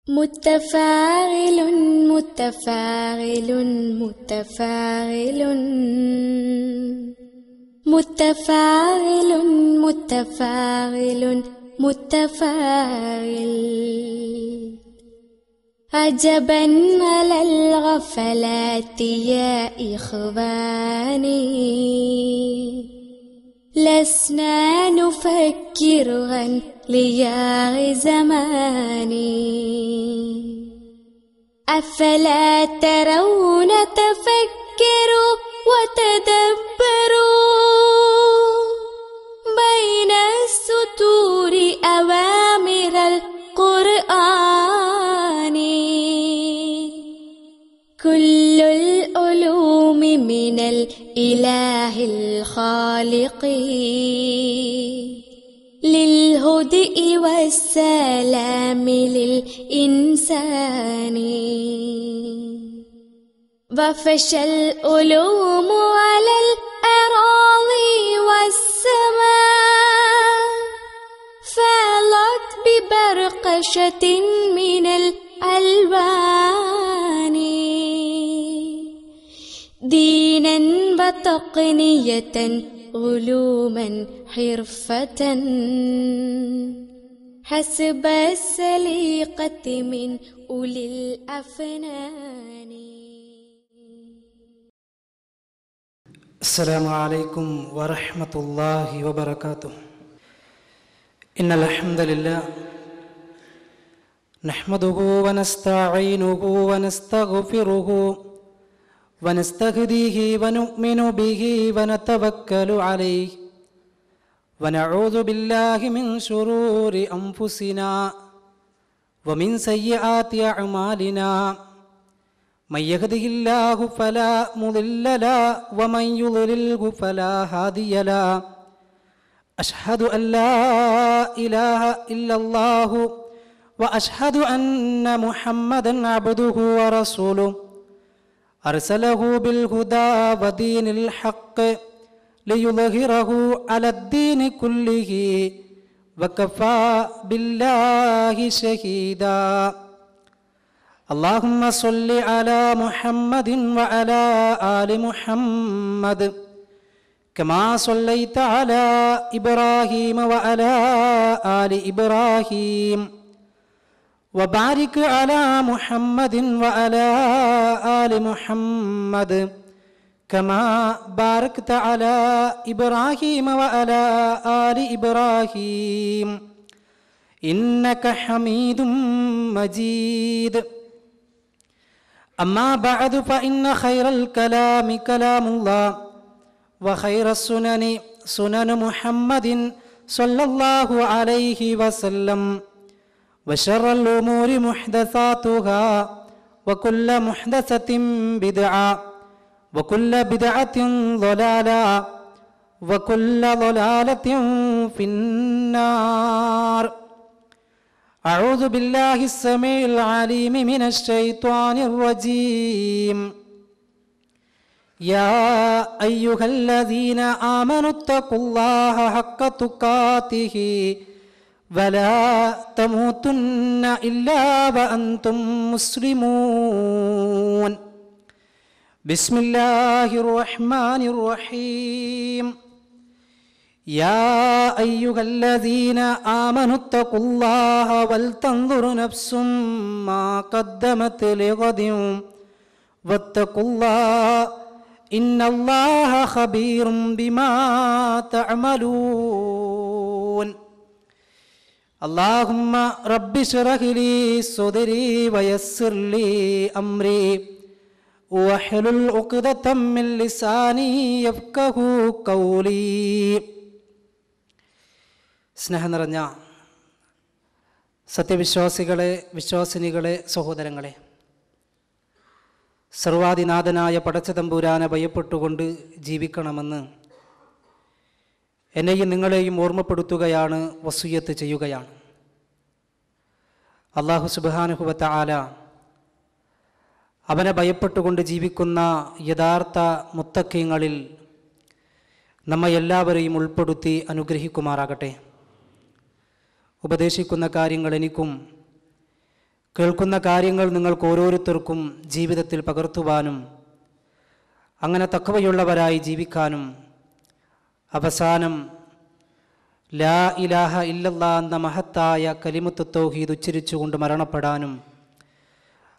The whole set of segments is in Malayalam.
متفاعل متفاعل متفاعل متفاعل متفاعل متفاعل عجبا على الغفلات يا إخواني لسنا نفكر عن لياغ زماني أفلا ترون تفكروا وتدبروا بين السطور أوامر القرآن كل العلوم من الإله الخالق للهدئ والسلام للإنسان وفشى العلوم على الأراضي والسماء فالت ببرقشة من الألوان دينا وتقنية علوما حرفة حسب السليقة من أولي الأفنان. السلام عليكم ورحمة الله وبركاته. إن الحمد لله نحمده ونستعينه ونستغفره ونستهديه ونؤمن به ونتوكل عليه ونعوذ بالله من شرور أنفسنا ومن سيئات أعمالنا من يهده الله فلا مضل له ومن يضلله فلا هادي له أشهد أن لا إله إلا الله وأشهد أن محمدا عبده ورسوله أرسله بالهدى ودين الحق ليظهره على الدين كله وكفى بالله شهيدا. اللهم صل على محمد وعلى آل محمد كما صليت على إبراهيم وعلى آل إبراهيم وبارك على محمد وعلى آل محمد كما باركت على إبراهيم وعلى آل إبراهيم إنك حميد مجيد. أما بعد فإن خير الكلام كلام الله وخير السنن سنن محمد صلى الله عليه وسلم وشر الأمور محدثاتها وكل محدثة بدعة وكل بدعة ضلالة وكل ضلالة في النار. أعوذ بالله السميع العليم من الشيطان الرجيم. يا أيها الذين آمنوا اتقوا الله حق تقاته ولا تموتن إلا وأنتم مسلمون. بسم الله الرحمن الرحيم. يا أيها الذين آمنوا اتقوا الله ولتنظر نفس ما قدمت لغد واتقوا الله إن الله خبير بما تعملون. اللهم رب اشرح لي صدري ويسر لي أمري واحلل عقدة من لساني يفقهوا قولي. സ്നേഹം നിറഞ്ഞ സത്യവിശ്വാസികളെ, വിശ്വാസിനികളെ, സഹോദരങ്ങളെ, സർവാധിനാഥനായ പടച്ചതമ്പുരാനെ ഭയപ്പെട്ടുകൊണ്ട് ജീവിക്കണമെന്ന് എന്നെയും നിങ്ങളെയും ഓർമ്മപ്പെടുത്തുകയാണ്, വസിയ്യത്ത് ചെയ്യുകയാണ്. അല്ലാഹു സുബ്ഹാനഹു വ തആല അവനെ ഭയപ്പെട്ടുകൊണ്ട് ജീവിക്കുന്ന യഥാർത്ഥ മുത്തഖീങ്ങളിൽ നമ്മെ എല്ലാവരെയും ഉൾപ്പെടുത്തി അനുഗ്രഹിക്കുമാറാകട്ടെ. ഉപദേശിക്കുന്ന കാര്യങ്ങൾ എനിക്കും കേൾക്കുന്ന കാര്യങ്ങൾ നിങ്ങൾക്ക് ഓരോരുത്തർക്കും ജീവിതത്തിൽ പകർത്തുവാനും അങ്ങനെ തഖ്വയുള്ളവരായി ജീവിക്കാനും അവസാനം ലാ ഇലാഹ ഇല്ലല്ലാഹ് എന്ന മഹത്തായ കലിമത്ത് തൗഹീദ് ഉച്ചരിച്ചുകൊണ്ട് മരണപ്പെടാനും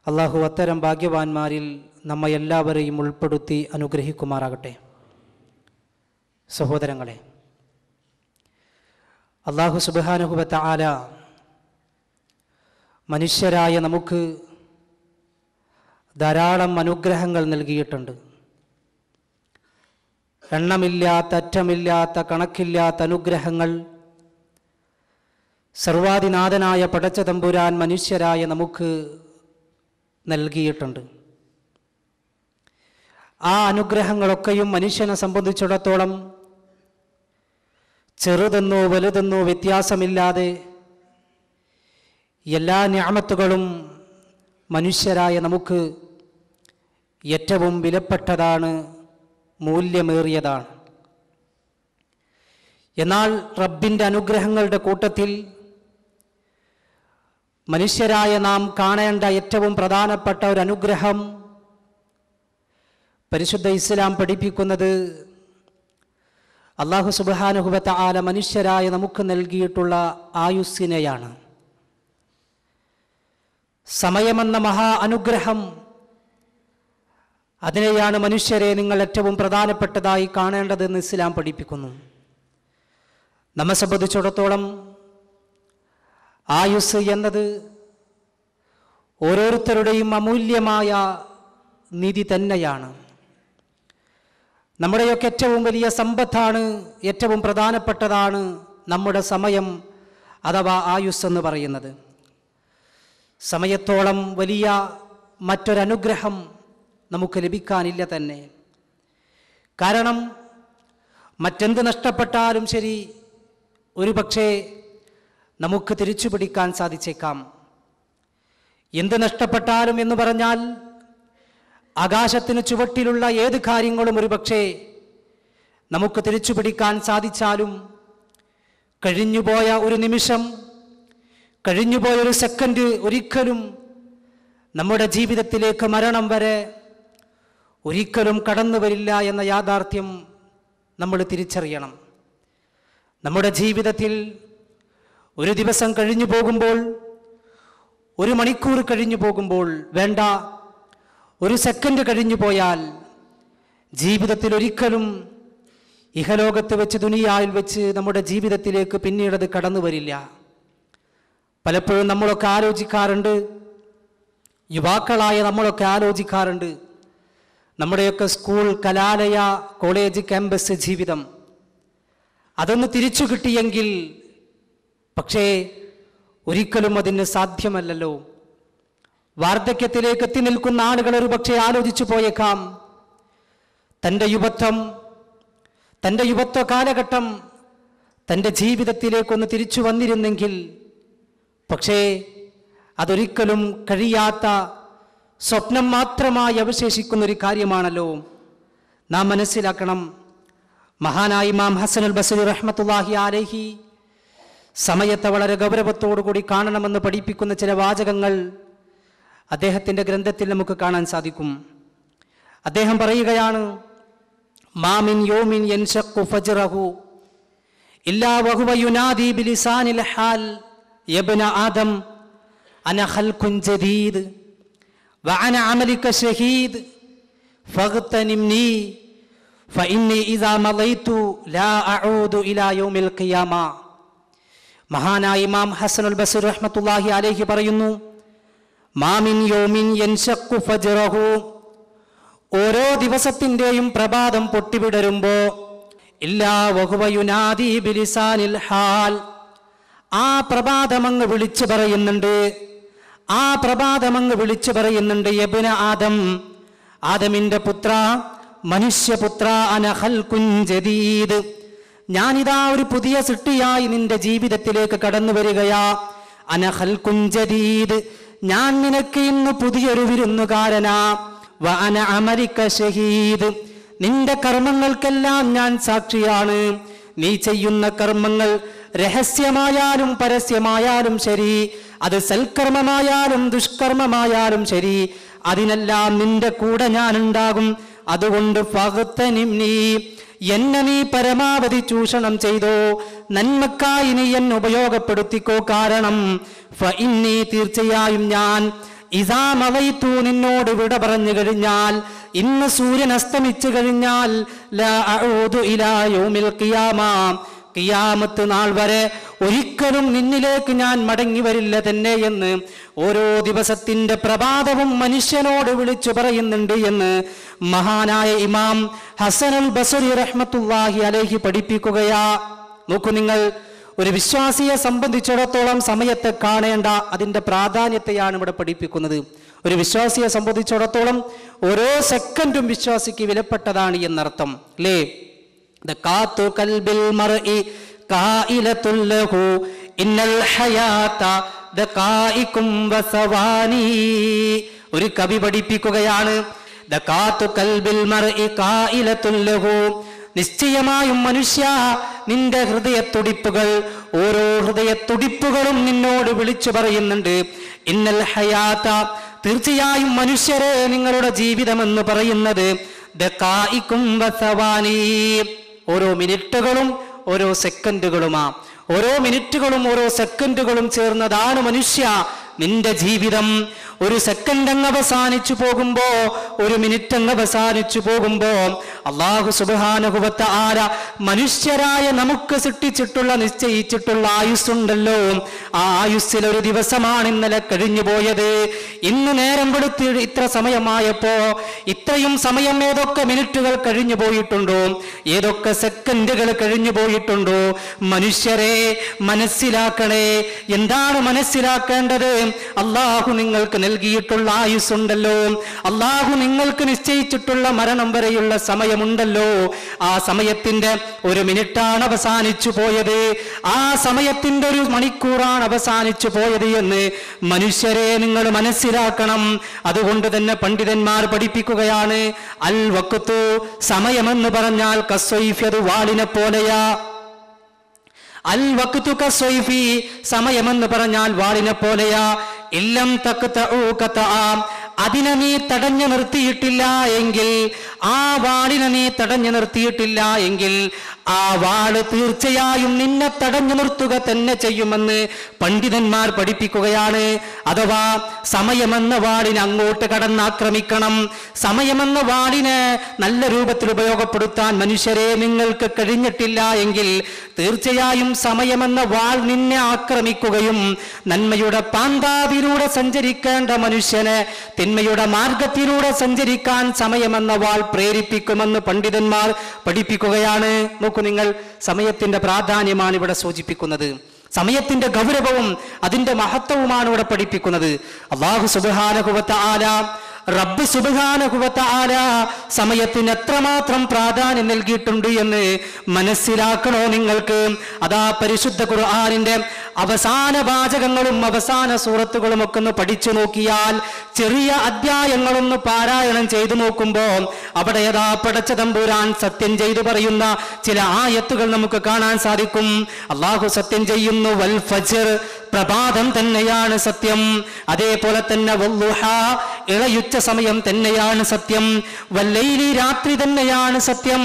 അള്ളാഹു അത്തരം ഭാഗ്യവാന്മാരിൽ നമ്മെ എല്ലാവരെയും ഉൾപ്പെടുത്തി അനുഗ്രഹിക്കുമാറാകട്ടെ. സഹോദരങ്ങളെ, അള്ളാഹു സുബ്ഹാനഹു വ തആല മനുഷ്യരായ നമുക്ക് ധാരാളം അനുഗ്രഹങ്ങൾ നൽകിയിട്ടുണ്ട്. എണ്ണമില്ലാത്ത, അറ്റമില്ലാത്ത, കണക്കില്ലാത്ത അനുഗ്രഹങ്ങൾ സർവാധിനാഥനായ പടച്ച തമ്പുരാൻ മനുഷ്യരായ നമുക്ക് നൽകിയിട്ടുണ്ട്. ആ അനുഗ്രഹങ്ങളൊക്കെയും മനുഷ്യനെ സംബന്ധിച്ചിടത്തോളം ചെറുതെന്നോ വലുതെന്നോ വ്യത്യാസമില്ലാതെ എല്ലാ നിഅമത്തുകളും മനുഷ്യരായ നമുക്ക് ഏറ്റവും വിലപ്പെട്ടതാണ്, മൂല്യമേറിയതാണ്. എന്നാൽ റബ്ബിൻ്റെ അനുഗ്രഹങ്ങളുടെ കൂട്ടത്തിൽ മനുഷ്യരായ നാം കാണേണ്ട ഏറ്റവും പ്രധാനപ്പെട്ട ഒരു അനുഗ്രഹം പരിശുദ്ധ ഇസ്ലാം പഠിപ്പിക്കുന്നത് അല്ലാഹു സുബ്ഹാനഹു വ തആല മനുഷ്യരായ നമുക്ക് നൽകിയിട്ടുള്ള ആയുസ്സിനെയാണ്. സമയമെന്ന മഹാ അനുഗ്രഹം, അതിനെയാണ് മനുഷ്യരെ നിങ്ങൾ ഏറ്റവും പ്രധാനപ്പെട്ടതായി കാണേണ്ടതെന്ന് ഇസ്ലാം പഠിപ്പിക്കുന്നു. നമ്മെ സംബന്ധിച്ചിടത്തോളം ആയുസ് എന്നത് ഓരോരുത്തരുടെയും അമൂല്യമായ നിധി തന്നെയാണ്. നമ്മുടെയൊക്കെ ഏറ്റവും വലിയ സമ്പത്താണ്, ഏറ്റവും പ്രധാനപ്പെട്ടതാണ് നമ്മുടെ സമയം അഥവാ ആയുസ് എന്ന് പറയുന്നത്. സമയത്തോളം വലിയ മറ്റൊരനുഗ്രഹം നമുക്ക് ലഭിക്കാനില്ല തന്നെ. കാരണം മറ്റെന്ത് നഷ്ടപ്പെട്ടാലും ശരി, ഒരു പക്ഷേ നമുക്ക് തിരിച്ചു പിടിക്കാൻ സാധിച്ചേക്കാം. എന്ത് നഷ്ടപ്പെട്ടാലും എന്ന് പറഞ്ഞാൽ ആകാശത്തിന് ചുവട്ടിലുള്ള ഏത് കാര്യങ്ങളും ഒരു പക്ഷേ നമുക്ക് തിരിച്ചു പിടിക്കാൻ സാധിച്ചാലും കഴിഞ്ഞുപോയ ഒരു നിമിഷം, കഴിഞ്ഞുപോയ ഒരു സെക്കൻഡ് ഒരിക്കലും നമ്മുടെ ജീവിതത്തിലേക്ക് മരണം വരെ ഒരിക്കലും കടന്നു വരില്ല എന്ന യാഥാർത്ഥ്യം നമ്മൾ തിരിച്ചറിയണം. നമ്മുടെ ജീവിതത്തിൽ ഒരു ദിവസം കഴിഞ്ഞു പോകുമ്പോൾ, ഒരു മണിക്കൂർ കഴിഞ്ഞു പോകുമ്പോൾ, വേണ്ട ഒരു സെക്കൻഡ് കഴിഞ്ഞു പോയാൽ ജീവിതത്തിൽ ഒരിക്കലും ഇഹലോകത്ത് വെച്ച്, ദുനിയായിൽ വെച്ച് നമ്മുടെ ജീവിതത്തിലേക്ക് പിന്നീടത് കടന്നു വരില്ല. പലപ്പോഴും നമ്മളൊക്കെ ആലോചിക്കാറുണ്ട്, യുവാക്കളായ നമ്മളൊക്കെ ആലോചിക്കാറുണ്ട്, നമ്മുടെയൊക്കെ സ്കൂൾ, കലാലയ, കോളേജ്, ക്യാമ്പസ് ജീവിതം അതൊന്ന് തിരിച്ചു കിട്ടിയെങ്കിൽ. പക്ഷേ ഒരിക്കലും അതിന് സാധ്യമല്ലല്ലോ. വാർദ്ധക്യത്തിലേക്ക് എത്തി നിൽക്കുന്ന ആളുകൾ ഒരു പക്ഷേ ആലോചിച്ചു പോയേക്കാം, തൻ്റെ യുവത്വ കാലഘട്ടം തൻ്റെ ജീവിതത്തിലേക്കൊന്ന് തിരിച്ചു വന്നിരുന്നെങ്കിൽ. പക്ഷേ അതൊരിക്കലും കഴിയാത്ത സ്വപ്നം മാത്രമായി അവശേഷിക്കുന്നൊരു കാര്യമാണല്ലോ. നാം മനസ്സിലാക്കണം, മഹാനായ ഇമാം ഹസനുൽ ബസ്രി റഹ്മത്തുള്ളാഹി അലൈഹി സമയത്തെ വളരെ ഗൗരവത്തോടുകൂടി കാണണമെന്ന് പഠിപ്പിക്കുന്ന ചില വാചകങ്ങൾ അദ്ദേഹത്തിൻ്റെ ഗ്രന്ഥത്തിൽ നമുക്ക് കാണാൻ സാധിക്കും. അദ്ദേഹം പറയുകയാണ്, മാമിൻ യൗമിൻ യൻഷഖു ഫജ്റഹു ഇല്ലാ വഹുവ യുനാദി ബിലിസാനിൽ ഹാൽ യബ്ന ആദം അന ഖൽഖുൻ ജദീദ് വഅന അമലിക ഷഹീദ് ഫഗ്തനിംനി ഫഇന്നി ഇദാ മളൈതു ലാ അഊദു ഇലാ യൗമിൽ ഖിയാമ. മഹാനായ ഇമാം ഹസനുൽ ബസ്രി റഹ്മത്തുള്ളാഹി അലൈഹി പറയുന്നു, മാമിൻ യൗമിൻ യൻഷഖു ഫജ്റഹു, ഓരോ ദിവസത്തിൻ്റെയും പ്രഭാതം പൊട്ടിവിടരുമ്പോ, ഇല്ലാ വഹുവ യുനാദി ബിലിസാനിൽ ഹാൽ, ആ പ്രഭാതമങ്ങ് വിളിച്ചു പറയുന്നുണ്ട്, യബ്ന ആദം, ആദമിൻ്റെ പുത്ര, മനുഷ്യപുത്ര, അന ഖൽഖുൻ ജദീദ്, ഞാനിതാ ഒരു പുതിയ സൃഷ്ടിയായി നിന്റെ ജീവിതത്തിലേക്ക് കടന്നു വരികയാ. അന ഖൽഖുൻ ജദീദ്, ഞാൻ നിനക്ക് ഇന്ന് പുതിയൊരു വിരുന്നുകാരനാ. വ അന അമലിക ഷഹീദ്, നിന്റെ കർമ്മങ്ങൾക്കെല്ലാം ഞാൻ സാക്ഷിയാണ്. നീ ചെയ്യുന്ന കർമ്മങ്ങൾ രഹസ്യമായാലും പരസ്യമായാലും ശരി, അത് സൽക്കർമ്മമായാലും ദുഷ്കർമ്മമായാലും ശരി, അതിനെല്ലാം നിന്റെ കൂടെ ഞാൻ ഉണ്ടാകും. അതുകൊണ്ട് ഫഗ്തനിംനി, എന്നെ നീ പരമാവധി ചൂഷണം ചെയ്തോ, നന്മക്കായി നീ എന്നെ ഉപയോഗപ്പെടുത്തിക്കോ. കാരണം ഫഇന്നി, തീർച്ചയായും ഞാൻ, ഇദാ മളൈതു, നിന്നോട് വിട പറഞ്ഞു കഴിഞ്ഞാൽ, ഇന്ന് സൂര്യൻ അസ്തമിച്ചു കഴിഞ്ഞാൽ, ലാ അഊദു ഇലാ യൗമിൽ ഖിയാമ, ഖിയാമത്ത് നാൾ വരെ ഒരിക്കലും നിന്നിലേക്ക് ഞാൻ മടങ്ങി വരില്ല തന്നെ എന്ന് ഓരോ ദിവസത്തിന്റെ പ്രഭാതവും മനുഷ്യനോട് വിളിച്ചു പറയുന്നുണ്ട് എന്ന് മഹാനായ ഇമാം ഹസനുൽ ബസരി റഹ്മത്തുള്ളാഹി അലൈഹി പഠിപ്പിക്കുകയാ. നോക്കൂ നിങ്ങൾ, ഒരു വിശ്വാസിയെ സംബന്ധിച്ചിടത്തോളം സമയത്തെ കാണേണ്ട അതിന്റെ പ്രാധാന്യത്തെയാണ് ഇവിടെ പഠിപ്പിക്കുന്നത്. ഒരു വിശ്വാസിയെ സംബന്ധിച്ചിടത്തോളം ഓരോ സെക്കൻഡും വിശ്വാസിക്ക് വിലപ്പെട്ടതാണ് എന്നർത്ഥം, അല്ലേ? ദഖാത്തു ഖൽബിൽ മർഇ ഖായിലത്തുൽ ലഹു ഇന്നൽ ഹയാത ദഖായികും വസവാനി. ഒരു കവി പഠിപ്പിക്കുകയാണ്, ദഖാത്തു ഖൽബിൽ മർഇ ഖായിലത്തുൽ ലഹു, നിശ്ചയമായും മനുഷ്യ, നിന്റെ ഹൃദയത്തുടിപ്പുകൾ, ഓരോ ഹൃദയത്തുടിപ്പുകളും നിന്നോട് വിളിച്ചു പറയുന്നുണ്ട്. ഇന്നൽ ഹയാത, തീർച്ചയായും മനുഷ്യരെ, നിങ്ങളുടെ ജീവിതമെന്ന് പറയുന്നത് ദഖായികും വസവാനി, ഓരോ മിനിറ്റുകളും ഓരോ സെക്കൻഡുകളുമാ. ഓരോ മിനിറ്റുകളും ഓരോ സെക്കൻഡുകളും ചേർന്നതാണ് മനുഷ്യ നിന്റെ ജീവിതം. ഒരു സെക്കൻഡ് അങ്ങ് അവസാനിച്ചു പോകുമ്പോ, ഒരു മിനിറ്റ് അങ്ങ് അവസാനിച്ചു പോകുമ്പോ, അല്ലാഹു സുബ്ഹാനഹു വ തആല മനുഷ്യരായ നമുക്ക് സൃഷ്ടിച്ചിട്ടുള്ള, നിശ്ചയിച്ചിട്ടുള്ള ആയുസ്സുണ്ടല്ലോ, ആ ആയുസ്സിൽ ഒരു ദിവസമാണ് ഇന്നലെ കഴിഞ്ഞു പോയത്. ഇന്ന് നേരം വെളുത്ത് ഇത്ര സമയമായപ്പോ ഇത്രയും സമയം ഏതൊക്കെ മിനിറ്റുകൾ കഴിഞ്ഞു പോയിട്ടുണ്ടോ, ഏതൊക്കെ സെക്കൻഡുകൾ കഴിഞ്ഞു പോയിട്ടുണ്ടോ? മനുഷ്യരെ മനസ്സിലാക്കണേ. എന്താണ് മനസ്സിലാക്കേണ്ടത്? അല്ലാഹു നിങ്ങൾക്ക് നൽകിയിട്ടുള്ള ആയുസ്സുണ്ടല്ലോ, അല്ലാഹു നിങ്ങൾക്ക് നിശ്ചയിച്ചിട്ടുള്ള മരണം വരെയുള്ള സമയമുണ്ടല്ലോ, ആ സമയത്തിന്റെ ഒരു മിനിറ്റാണ് അവസാനിച്ചു പോയത്, ആ സമയത്തിന്റെ ഒരു മണിക്കൂറാണ് അവസാനിച്ചു പോയത് എന്ന് മനുഷ്യരെ നിങ്ങൾ മനസ്സിലാക്കണം. അതുകൊണ്ട് തന്നെ പണ്ഡിതന്മാർ പഠിപ്പിക്കുകയാണ്, അൽ വഖ്തു, സമയമെന്ന് പറഞ്ഞാൽ കസ്വൈഫി, അത് വാളിനെ പോലെയാ. അൽ വഖ്തു കസ്വൈഫി, സമയമെന്ന് പറഞ്ഞാൽ വാളിനെ പോലെയാ. ഇല്ലം തഖ്തഉ ഖതഅ, അതിനെ നീ തടഞ്ഞു നിർത്തിയിട്ടില്ല എങ്കിൽ, ആ വാളിനെ നീ തടഞ്ഞു നിർത്തിയിട്ടില്ല എങ്കിൽ, ആ വാള് തീർച്ചയായും നിന്നെ തടഞ്ഞു നിർത്തുക തന്നെ ചെയ്യുമെന്ന് പണ്ഡിതന്മാർ പഠിപ്പിക്കുകയാണ്. അഥവാ സമയമെന്ന വാളിനെ അങ്ങോട്ട് കടന്നാക്രമിക്കണം. സമയമെന്ന വാളിനെ നല്ല രൂപത്തിൽ ഉപയോഗപ്പെടുത്താൻ മനുഷ്യരെ നിങ്ങൾക്ക് കഴിഞ്ഞിട്ടില്ല എങ്കിൽ, തീർച്ചയായും സമയമെന്ന വാൾ നിന്നെ ആക്രമിക്കുകയും നന്മയുടെ പാന്താവിലൂടെ സഞ്ചരിക്കേണ്ട മനുഷ്യനെ തിന്മയുടെ മാർഗത്തിലൂടെ സഞ്ചരിക്കാൻ സമയമെന്ന വാൾ പ്രേരിപ്പിക്കുമെന്ന് പണ്ഡിതന്മാർ പഠിപ്പിക്കുകയാണ്. നോക്കൂ നിങ്ങൾ, സമയത്തിന്റെ പ്രാധാന്യമാണ് ഇവിടെ സൂചിപ്പിക്കുന്നത്. സമയത്തിന്റെ ഗൗരവവും അതിന്റെ മഹത്വവുമാണ് ഇവിടെ പഠിപ്പിക്കുന്നത്. അല്ലാഹു സുബ്ഹാനഹു വ തആല, റബ്ബ് സുബ്ഹാനഹു വ തആല സമയത്തിന് എത്രമാത്രം പ്രാധാന്യം നൽകിയിട്ടുണ്ട് എന്ന് മനസ്സിലാക്കണോ നിങ്ങൾക്ക്? അതാ പരിശുദ്ധ ഖുർആനിന്റെ അവസാന വാചകങ്ങളും അവസാന സൂറത്തുകളും ഒക്കെ ഒന്ന് പഠിച്ചു നോക്കിയാൽ, ചെറിയ അധ്യായങ്ങളൊന്ന് പാരായണം ചെയ്തു നോക്കുമ്പോൾ അവിടെ യഥാ പടച്ച തമ്പുരാൻ സത്യം ചെയ്തു പറയുന്ന ചില ആയത്തുകൾ നമുക്ക് കാണാൻ സാധിക്കും. അല്ലാഹു സത്യം ചെയ്യുന്നു, വൽ ഫജ്ർ, പ്രഭാതം തന്നെയാണ് സത്യം. അതേപോലെ തന്നെ വല്ലുഹ, ഇളയുച്ച സമയം തന്നെയാണ് സത്യം. വല്ലൈലി, രാത്രി തന്നെയാണ് സത്യം.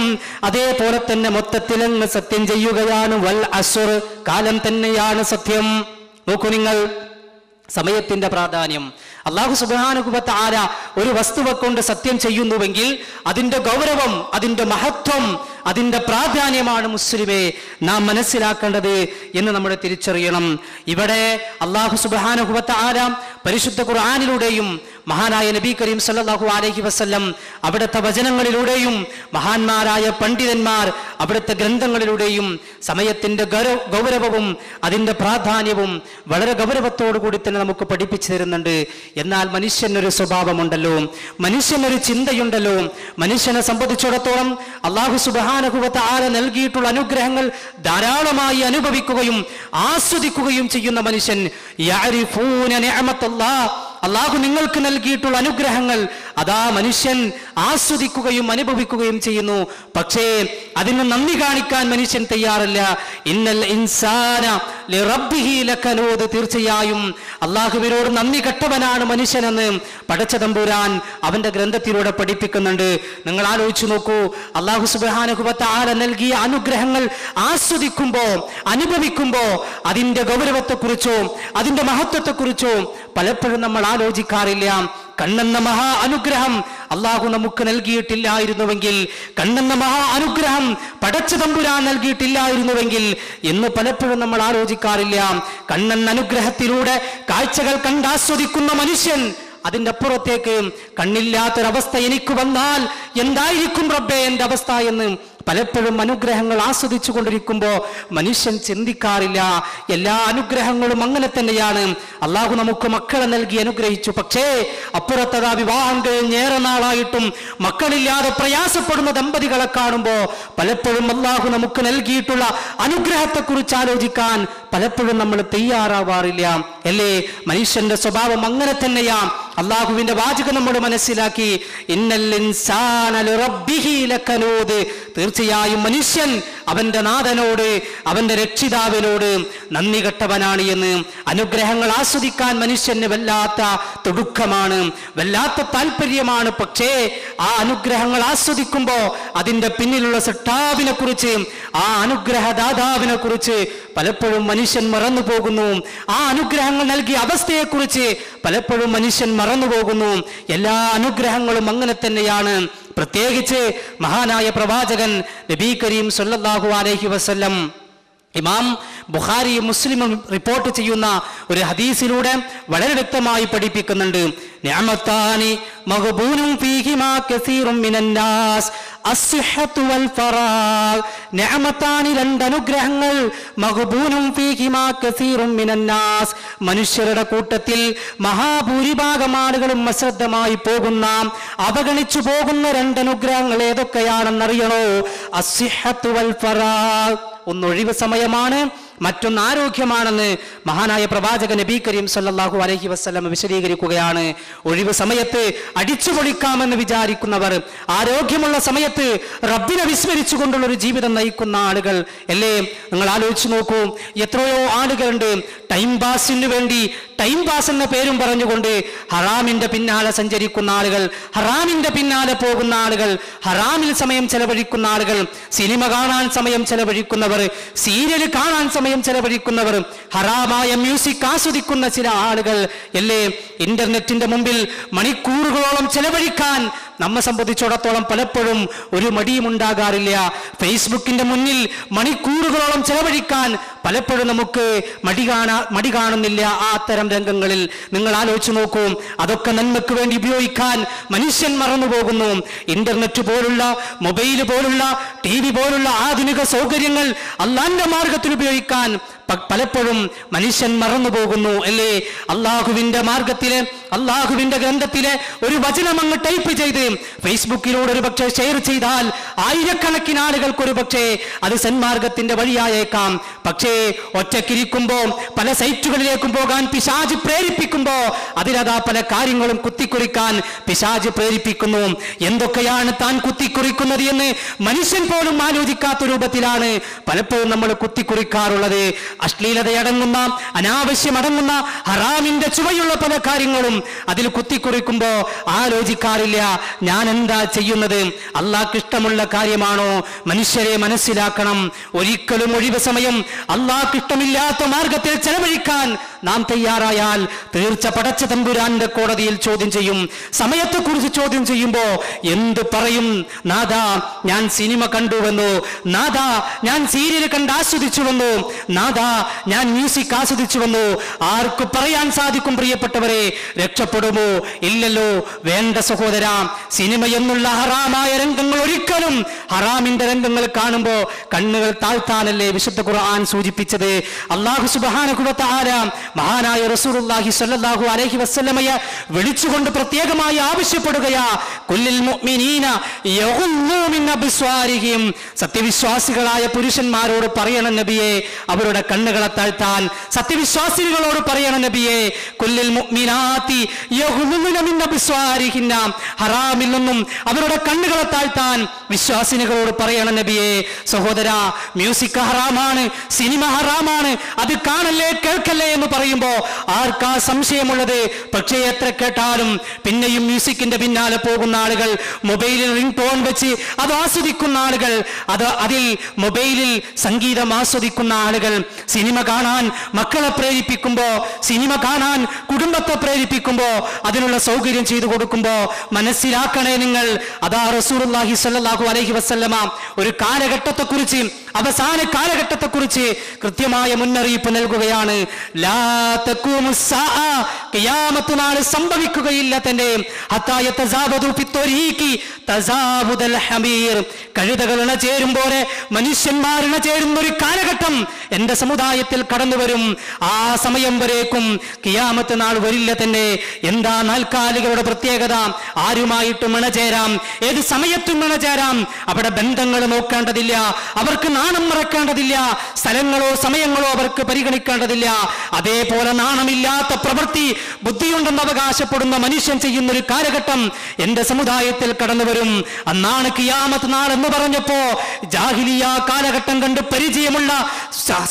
അതേപോലെ തന്നെ മൊത്തത്തിലങ്ങ് സത്യം ചെയ്യുകയാണ്, വൽ അസ്ർ, കാലം തന്നെയാണ് സത്യം. നോക്കൂ നിങ്ങൾ, സമയത്തിന്റെ പ്രാധാന്യം. അല്ലാഹു സുബ്ഹാനഹു വ തആല ഒരു വസ്തുവെ കൊണ്ട് സത്യം ചെയ്യുന്നുവെങ്കിൽ അതിന്റെ ഗൗരവം, അതിന്റെ മഹത്വം, അതിന്റെ പ്രാധാന്യമാണ് മുസ്ലിമേ നാം മനസ്സിലാക്കേണ്ടത് എന്ന് നമ്മൾ തിരിച്ചറിയണം. ഇവിടെ അല്ലാഹു സുബ്ഹാനഹു വ തആല പരിശുദ്ധ ഖുർആനിലൂടെയും മഹാനായ നബി കരീം സല്ലല്ലാഹു അലൈഹി വസല്ലം അവിടുത്തെ വചനങ്ങളിലൂടെയും മഹാന്മാരായ പണ്ഡിതന്മാർ അവിടുത്തെ ഗ്രന്ഥങ്ങളിലൂടെയും സമയത്തിന്റെ ഗൗരവവും അതിന്റെ പ്രാധാന്യവും വളരെ ഗൗരവത്തോടു കൂടി തന്നെ നമുക്ക് പഠിപ്പിച്ചു തരുന്നുണ്ട്. എന്നാൽ മനുഷ്യനൊരു സ്വഭാവമുണ്ടല്ലോ, മനുഷ്യനൊരു ചിന്തയുണ്ടല്ലോ. മനുഷ്യനെ സംബന്ധിച്ചിടത്തോളം അല്ലാഹു സുബ്ഹാനഹു വ തആല നൽകിയിട്ടുള്ള അനുഗ്രഹങ്ങൾ ധാരാളമായി അനുഭവിക്കുകയും ആസ്വദിക്കുകയും ചെയ്യുന്ന മനുഷ്യൻ, യഅരിഫൂന നിഅമത്തല്ലാഹ്, അല്ലാഹു നിങ്ങൾക്ക് നൽകിയിട്ടുള്ള അനുഗ്രഹങ്ങൾ അതാ മനുഷ്യൻ ആസ്വദിക്കുകയും അനുഭവിക്കുകയും ചെയ്യുന്നു. പക്ഷേ അതിന് നന്ദി കാണിക്കാൻ മനുഷ്യൻ തയ്യാറല്ല. ഇന്നൽ ഇൻസാന ലിറബ്ബിഹി ലകനൂദ്, തീർച്ചയായും അള്ളാഹുവിനോട് നന്ദി കെട്ടവനാണ് മനുഷ്യനെന്ന് പടച്ച തമ്പുരാൻ അവന്റെ ഗ്രന്ഥത്തിലൂടെ പഠിപ്പിക്കുന്നുണ്ട്. നിങ്ങൾ ആലോചിച്ചു നോക്കൂ, അള്ളാഹു സുബ്ഹാനഹു വ തആല നൽകിയ അനുഗ്രഹങ്ങൾ ആസ്വദിക്കുമ്പോ അനുഭവിക്കുമ്പോ അതിന്റെ ഗൗരവത്തെക്കുറിച്ചോ അതിന്റെ മഹത്വത്തെക്കുറിച്ചോ പലപ്പോഴും നമ്മൾ ആലോചിക്കാറില്ല. കണ്ണെന്ന മഹാ അനുഗ്രഹം അള്ളാഹു നമുക്ക് നൽകിയിട്ടില്ലായിരുന്നുവെങ്കിൽ, കണ്ണെന്ന മഹാ അനുഗ്രഹം പടച്ച തമ്പുരാൻ നൽകിയിട്ടില്ലായിരുന്നുവെങ്കിൽ എന്ന് പലപ്പോഴും നമ്മൾ ആലോചിക്കാറില്ല. കണ്ണെന്ന അനുഗ്രഹത്തിലൂടെ കാഴ്ചകൾ കണ്ടാസ്വദിക്കുന്ന മനുഷ്യൻ അതിന്റെ അപ്പുറത്തേക്ക് കണ്ണില്ലാത്തൊരവസ്ഥ എനിക്ക് വന്നാൽ എന്തായിരിക്കും റബ്ബേ എന്റെ അവസ്ഥ എന്ന് പലപ്പോഴും അനുഗ്രഹങ്ങൾ ആസ്വദിച്ചു കൊണ്ടിരിക്കുമ്പോൾ മനുഷ്യൻ ചിന്തിക്കാറില്ല. എല്ലാ അനുഗ്രഹങ്ങളും അങ്ങനെ തന്നെയാണ്. അള്ളാഹു നമുക്ക് മക്കളെ നൽകി അനുഗ്രഹിച്ചു. പക്ഷേ അപ്പുറത്തതാ വിവാഹം കഴിഞ്ഞ് ഏറെ നാളായിട്ടും മക്കളില്ലാതെ പ്രയാസപ്പെടുന്ന ദമ്പതികളെ കാണുമ്പോൾ പലപ്പോഴും അള്ളാഹു നമുക്ക് നൽകിയിട്ടുള്ള അനുഗ്രഹത്തെക്കുറിച്ച് ആലോചിക്കാൻ പലപ്പോഴും നമ്മൾ തയ്യാറാവാറില്ല. അല്ലേ? മനുഷ്യന്റെ സ്വഭാവം അങ്ങനെ തന്നെയാ. അള്ളാഹുവിന്റെ വാചകം നമ്മൾ മനസ്സിലാക്കി. ഇന്നൽ ഇൻസാന ലിറബ്ബിഹി ലകനൂദ്, തീർച്ചയായും മനുഷ്യൻ അവന്റെ നാഥനോട് അവന്റെ രക്ഷിതാവിനോട് നന്ദി കെട്ടവനാണ് എന്ന്. അനുഗ്രഹങ്ങൾ ആസ്വദിക്കാൻ മനുഷ്യന് വല്ലാത്ത തുടുക്കമാണ്, വല്ലാത്ത താല്പര്യമാണ്. പക്ഷേ ആ അനുഗ്രഹങ്ങൾ ആസ്വദിക്കുമ്പോ അതിന്റെ പിന്നിലുള്ള സൃഷ്ടാവിനെ കുറിച്ച്, ആ അനുഗ്രഹദാതാവിനെ കുറിച്ച് പലപ്പോഴും മനുഷ്യൻ മറന്നു പോകുന്നു. ആ അനുഗ്രഹങ്ങൾ നൽകിയ അവസ്ഥയെക്കുറിച്ച് പലപ്പോഴും മനുഷ്യൻ മറന്നു പോകുന്നു. എല്ലാ അനുഗ്രഹങ്ങളും അങ്ങനെ തന്നെയാണ്. പ്രത്യേകിച്ച് മഹാനായ പ്രവാചകൻ നബി കരീം സല്ലല്ലാഹു അലൈഹി വസല്ലം ഇമാം ബുഖാരിയും മുസ്ലിമും റിപ്പോർട്ട് ചെയ്യുന്ന ഒരു ഹദീസിലൂടെ വളരെ വ്യക്തമായി പഠിപ്പിക്കുന്നുണ്ട്. നിഅമത്താനി മഗ്ബൂനും ഫീഹിമാ കസീറും മിനന്നാസ് അസ്സിഹ്ഹത്തു വൽ ഫറാഗ്. നിഅമത്താനി, രണ്ട് അനുഗ്രഹങ്ങൾ, മഗ്ബൂനും ഫീഹിമാ കസീറും മിനന്നാസ്, മനുഷ്യരുടെ കൂട്ടത്തിൽ മഹാഭൂരിഭാഗം ആളുകളും അശ്രദ്ധമായി പോകുന്ന, അവഗണിച്ചു പോകുന്ന രണ്ട് അനുഗ്രഹങ്ങൾ ഏതൊക്കെയാണെന്നറിയണോ? അസ്സിഹ്ഹത്തു വൽ ഫറാഗ്, ഒന്നൊഴിവ് സമയമാണ്, മറ്റൊന്ന് ആരോഗ്യമാണെന്ന് മഹാനായ പ്രവാചകൻ നബി കരീം സല്ലല്ലാഹു അലൈഹി വസല്ലം വിശദീകരിക്കുകയാണ്. ഒഴിവ് സമയത്ത് അടിച്ചു പൊളിക്കാമെന്ന് വിചാരിക്കുന്നവർ, ആരോഗ്യമുള്ള സമയത്ത് റബ്ബിനെ വിസ്മരിച്ചുകൊണ്ടുള്ള ഒരു ജീവിതം നയിക്കുന്ന ആളുകൾ, അല്ലേ? നിങ്ങൾ ആലോചിച്ച് നോക്കൂ, എത്രയോ ആളുകളുണ്ട് ടൈം പാസിന് വേണ്ടി, ടൈം പാസ് എന്ന പേരും പറഞ്ഞുകൊണ്ട് ഹറാമിന്റെ പിന്നാലെ സഞ്ചരിക്കുന്ന ആളുകൾ, ഹറാമിന്റെ പിന്നാലെ പോകുന്ന ആളുകൾ, ഹറാമിൽ സമയം ചെലവഴിക്കുന്ന ആളുകൾ, സിനിമ കാണാൻ സമയം ചെലവഴിക്കുന്നവർ, സീരിയൽ കാണാൻ സമയം ചെലവഴിക്കുന്നവർ, ഹറാമായ മ്യൂസിക് ആസ്വദിക്കുന്ന ചില ആളുകൾ, അല്ലേ? ഇന്റർനെറ്റിന്റെ മുമ്പിൽ മണിക്കൂറുകളോളം ചെലവഴിക്കാൻ നമ്മെ സംബന്ധിച്ചിടത്തോളം പലപ്പോഴും ഒരു മടിയും ഉണ്ടാകാറില്ല. ഫേസ്ബുക്കിന്റെ മുന്നിൽ മണിക്കൂറുകളോളം ചെലവഴിക്കാൻ പലപ്പോഴും നമുക്ക് മടി കാണുന്നില്ല. ആ അത്തരം രംഗങ്ങളിൽ നിങ്ങൾ ആലോചിച്ച് നോക്കൂ, അതൊക്കെ നന്മയ്ക്ക് വേണ്ടി ഉപയോഗിക്കാൻ മനുഷ്യൻ മറന്നുപോകുന്നു. ഇന്റർനെറ്റ് പോലുള്ള, മൊബൈൽ പോലുള്ള, TV പോലുള്ള ആധുനിക സൗകര്യങ്ങൾ അള്ളാന്റെ മാർഗത്തിൽ ഉപയോഗിക്കാൻ പലപ്പോഴും മനുഷ്യൻ മറന്നുപോകുന്നു, അല്ലേ? അള്ളാഹുവിന്റെ മാർഗത്തിലെ, അള്ളാഹുവിന്റെ ഗ്രന്ഥത്തിലെ ഒരു വചനം അങ്ങ് ടൈപ്പ് ചെയ്ത് ഫേസ്ബുക്കിലൂടെ ഒരു പക്ഷേ ഷെയർ ചെയ്താൽ ആയിരക്കണക്കിന് ആളുകൾക്ക് ഒരു പക്ഷേ അത് സന്മാർഗത്തിന്റെ വഴിയായേക്കാം. പക്ഷേ ഒറ്റക്കിരിക്കുമ്പോ പല സൈറ്റുകളിലേക്കും പോകാൻ പിശാച് പ്രേരിപ്പിക്കുമ്പോ അതിലതാ പല കാര്യങ്ങളും കുത്തിക്കുറിക്കാൻ പിശാച് പ്രേരിപ്പിക്കുന്നു. എന്തൊക്കെയാണ് താൻ കുത്തിക്കുറിക്കുന്നത് എന്ന് മനുഷ്യൻ പോലും ആലോചിക്കാത്ത രൂപത്തിലാണ് പലപ്പോഴും നമ്മൾ കുത്തിക്കുറിക്കാറുള്ളത്. അശ്ലീലതയടങ്ങുന്ന, അനാവശ്യമടങ്ങുന്ന, ഹറാമിന്റെ ചുവയുള്ള പല കാര്യങ്ങളും അതിൽ കുത്തിക്കുറിക്കുമ്പോ ആലോചിക്കാറില്ല, ഞാൻ എന്താ ചെയ്യുന്നത്? അള്ളാഹ്ക്ക് ഇഷ്ടമുള്ള കാര്യമാണോ? മനുഷ്യരെ മനസ്സിലാക്കണം, ഒരിക്കലും ഒഴിവ് സമയം അള്ളാഹ്ക്ക് ഇഷ്ടമില്ലാത്ത മാർഗത്തിൽ ചെലവഴിക്കാൻ നാം തയ്യാറായാൽ തീർച്ച പടച്ച തമ്പുരാന്റെ കോടതിയിൽ ചോദ്യം ചെയ്യും. സമയത്തെക്കുറിച്ച് ചോദ്യം ചെയ്യുമ്പോ എന്ത് പറയും? നാഥാ, ഞാൻ സിനിമ കണ്ടുവെന്നു, നാഥാ ഞാൻ സീരിയൽ കണ്ട് ആസ്വദിച്ചുവെന്നു, നാഥാ ഞാൻ മ്യൂസിക് ആസ്വദിച്ചുവെന്നു ആർക്ക് പറയാൻ സാധിക്കും? പ്രിയപ്പെട്ടവരെ, രക്ഷപ്പെടുമോ? ഇല്ലല്ലോ. വേണ്ട സഹോദര, സിനിമ എന്നുള്ള ഹറാമായ രംഗങ്ങൾ ഒരിക്കലും, ഹറാമിന്റെ രംഗങ്ങൾ കാണുമ്പോ കണ്ണുകൾ താഴ്ത്താനല്ലേ വിശുദ്ധ ഖുർആൻ സൂചിപ്പിച്ചത്. അല്ലാഹു സുബ്ഹാനഹു വ തആല മഹാനായ റസൂലുള്ളാഹി സ്വല്ലല്ലാഹു അലൈഹി വസല്ലമയെ വിളിച്ചുകൊണ്ട് പ്രത്യേകമായി ആവശ്യപ്പെടുകയാ, കുല്ലിൽ മുഅ്മിനീന യഗുല്ലൂ മിൻ അബ്സ്വാരിഹിം, സത്യവിശ്വാസികളായ പുരുഷന്മാരോട് പറയണം നബിയെ അവരുടെ കണ്ണുകളെ താഴ്ത്താൻ. സത്യവിശ്വാസികളോട് പറയണം നബിയെ കുല്ലിൽ മുഅ്മിനാതി യഗുല്ലൂന മിൻ അബ്സ്വാരിഹിന്ന, ഹറാമിൽ നിന്നും അവരുടെ കണ്ണുകളെ താഴ്ത്താൻ വിശ്വാസിനികളോട് പറയണം നബിയെ. സഹോദരാ, മ്യൂസിക് ഹറാമാണ്, സിനിമ ഹറാമാണ്, അത് കാണല്ലേ കേൾക്കല്ലേ എന്ന് പറയുമ്പോ ആർക്കാ സംശയമുള്ളത്? പക്ഷേ എത്ര കേട്ടാലും പിന്നെയും മ്യൂസിക്കിന്റെ പിന്നാലെ പോകുന്ന ആളുകൾ, മൊബൈലിൽ റിംഗ് ടോൺ വെച്ച് അത് ആസ്വദിക്കുന്ന ആളുകൾ, അതിൽ മൊബൈലിൽ സംഗീതം ആസ്വദിക്കുന്ന ആളുകൾ, സിനിമ കാണാൻ മക്കളെ പ്രേരിപ്പിക്കുമ്പോ, സിനിമ കാണാൻ കുടുംബത്തെ പ്രേരിപ്പിക്കുമ്പോ, അതിനുള്ള സൗകര്യം ചെയ്തു കൊടുക്കുമ്പോ മനസ്സിലാക്കണേ നിങ്ങൾ. അതാ റസൂലുള്ളാഹി സ്വല്ലല്ലാഹു അലൈഹി വസല്ലമ ഒരു കാലഘട്ടത്തെക്കുറിച്ച്, അവസാന കാലഘട്ടത്തെക്കുറിച്ച് കൃത്യമായ മുന്നറിയിപ്പ് നൽകുകയാണ്. ലാ തഖൂമുസ്സാഅ, ഖിയാമത്ത് നാൾ സംഭവിക്കുകയില്ല തന്നെ. ഹത്താ യതസാബദു ഫിത്തൊരീഖി തസാബുദൽ ഹമീർ, കഴുതകൾ ഇണചേരും പോലെ മനുഷ്യന്മാർ ഇണചേരുന്ന ഒരു കാലഘട്ടം എന്റെ സമുദായത്തിൽ കടന്നു വരും. ആ സമയം വരേക്കും ഖിയാമത്ത് നാൾ വരില്ല തന്നെ. എന്താ നാൽക്കാലികളുടെ പ്രത്യേകത? ആരുമായിട്ടും ഇണചേരാം, ഏത് സമയത്തും ഇണചേരാം. അവിടെ ബന്ധങ്ങൾ നോക്കേണ്ടതില്ല, അവർക്ക് നാണം മറക്കേണ്ടതില്ല, സ്ഥലങ്ങളോ സമയങ്ങളോ അവർക്ക് പരിഗണിക്കേണ്ടതില്ല. അതേപോലെ നാണമില്ലാത്ത പ്രവൃത്തി ബുദ്ധിയുണ്ടെന്ന് അവകാശപ്പെടുന്ന മനുഷ്യൻ ചെയ്യുന്ന ഒരു കാലഘട്ടം എന്റെ സമുദായത്തിൽ കടന്നു വരും. അന്നാണ് ഖിയാമത്ത് നാൾ എന്ന് പറഞ്ഞപ്പോ ജാഹിലിയ കാലഘട്ടം കണ്ട് പരിചയമുള്ള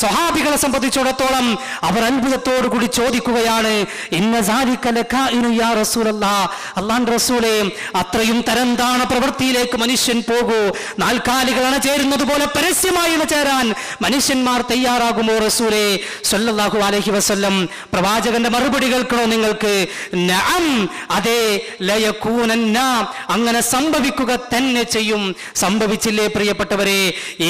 സ്വഹാബികളെ സംബന്ധിച്ചിടത്തോളം അവർ അത്ഭുതത്തോടു കൂടി ചോദിക്കുകയാണ്, ഇന്ന സാലിക ലകാഇനു യാ റസൂലല്ലാഹ്, അല്ലാഹുവിന്റെ റസൂലേ അത്രയും തരം താണ പ്രവൃത്തിയിലേക്ക് മനുഷ്യൻ പോകൂ? നാൽക്കാലികൾ അണചേരുന്നത് പോലെ പരസ്യമായി ഇണചേരാൻ മനുഷ്യന്മാർ തയ്യാറാകുമോ റസൂലേ സ്വല്ലല്ലാഹു അലൈഹി വസല്ലം? പ്രവാചകന്റെ മറുപടി കേൾക്കണോ നിങ്ങൾക്ക്? നഅം, അതെ, ലയകൂനന്ന, അങ്ങനെ സംഭവിക്കുക തന്നെ ചെയ്യും. സംഭവിച്ചില്ലേ പ്രിയപ്പെട്ടവരെ?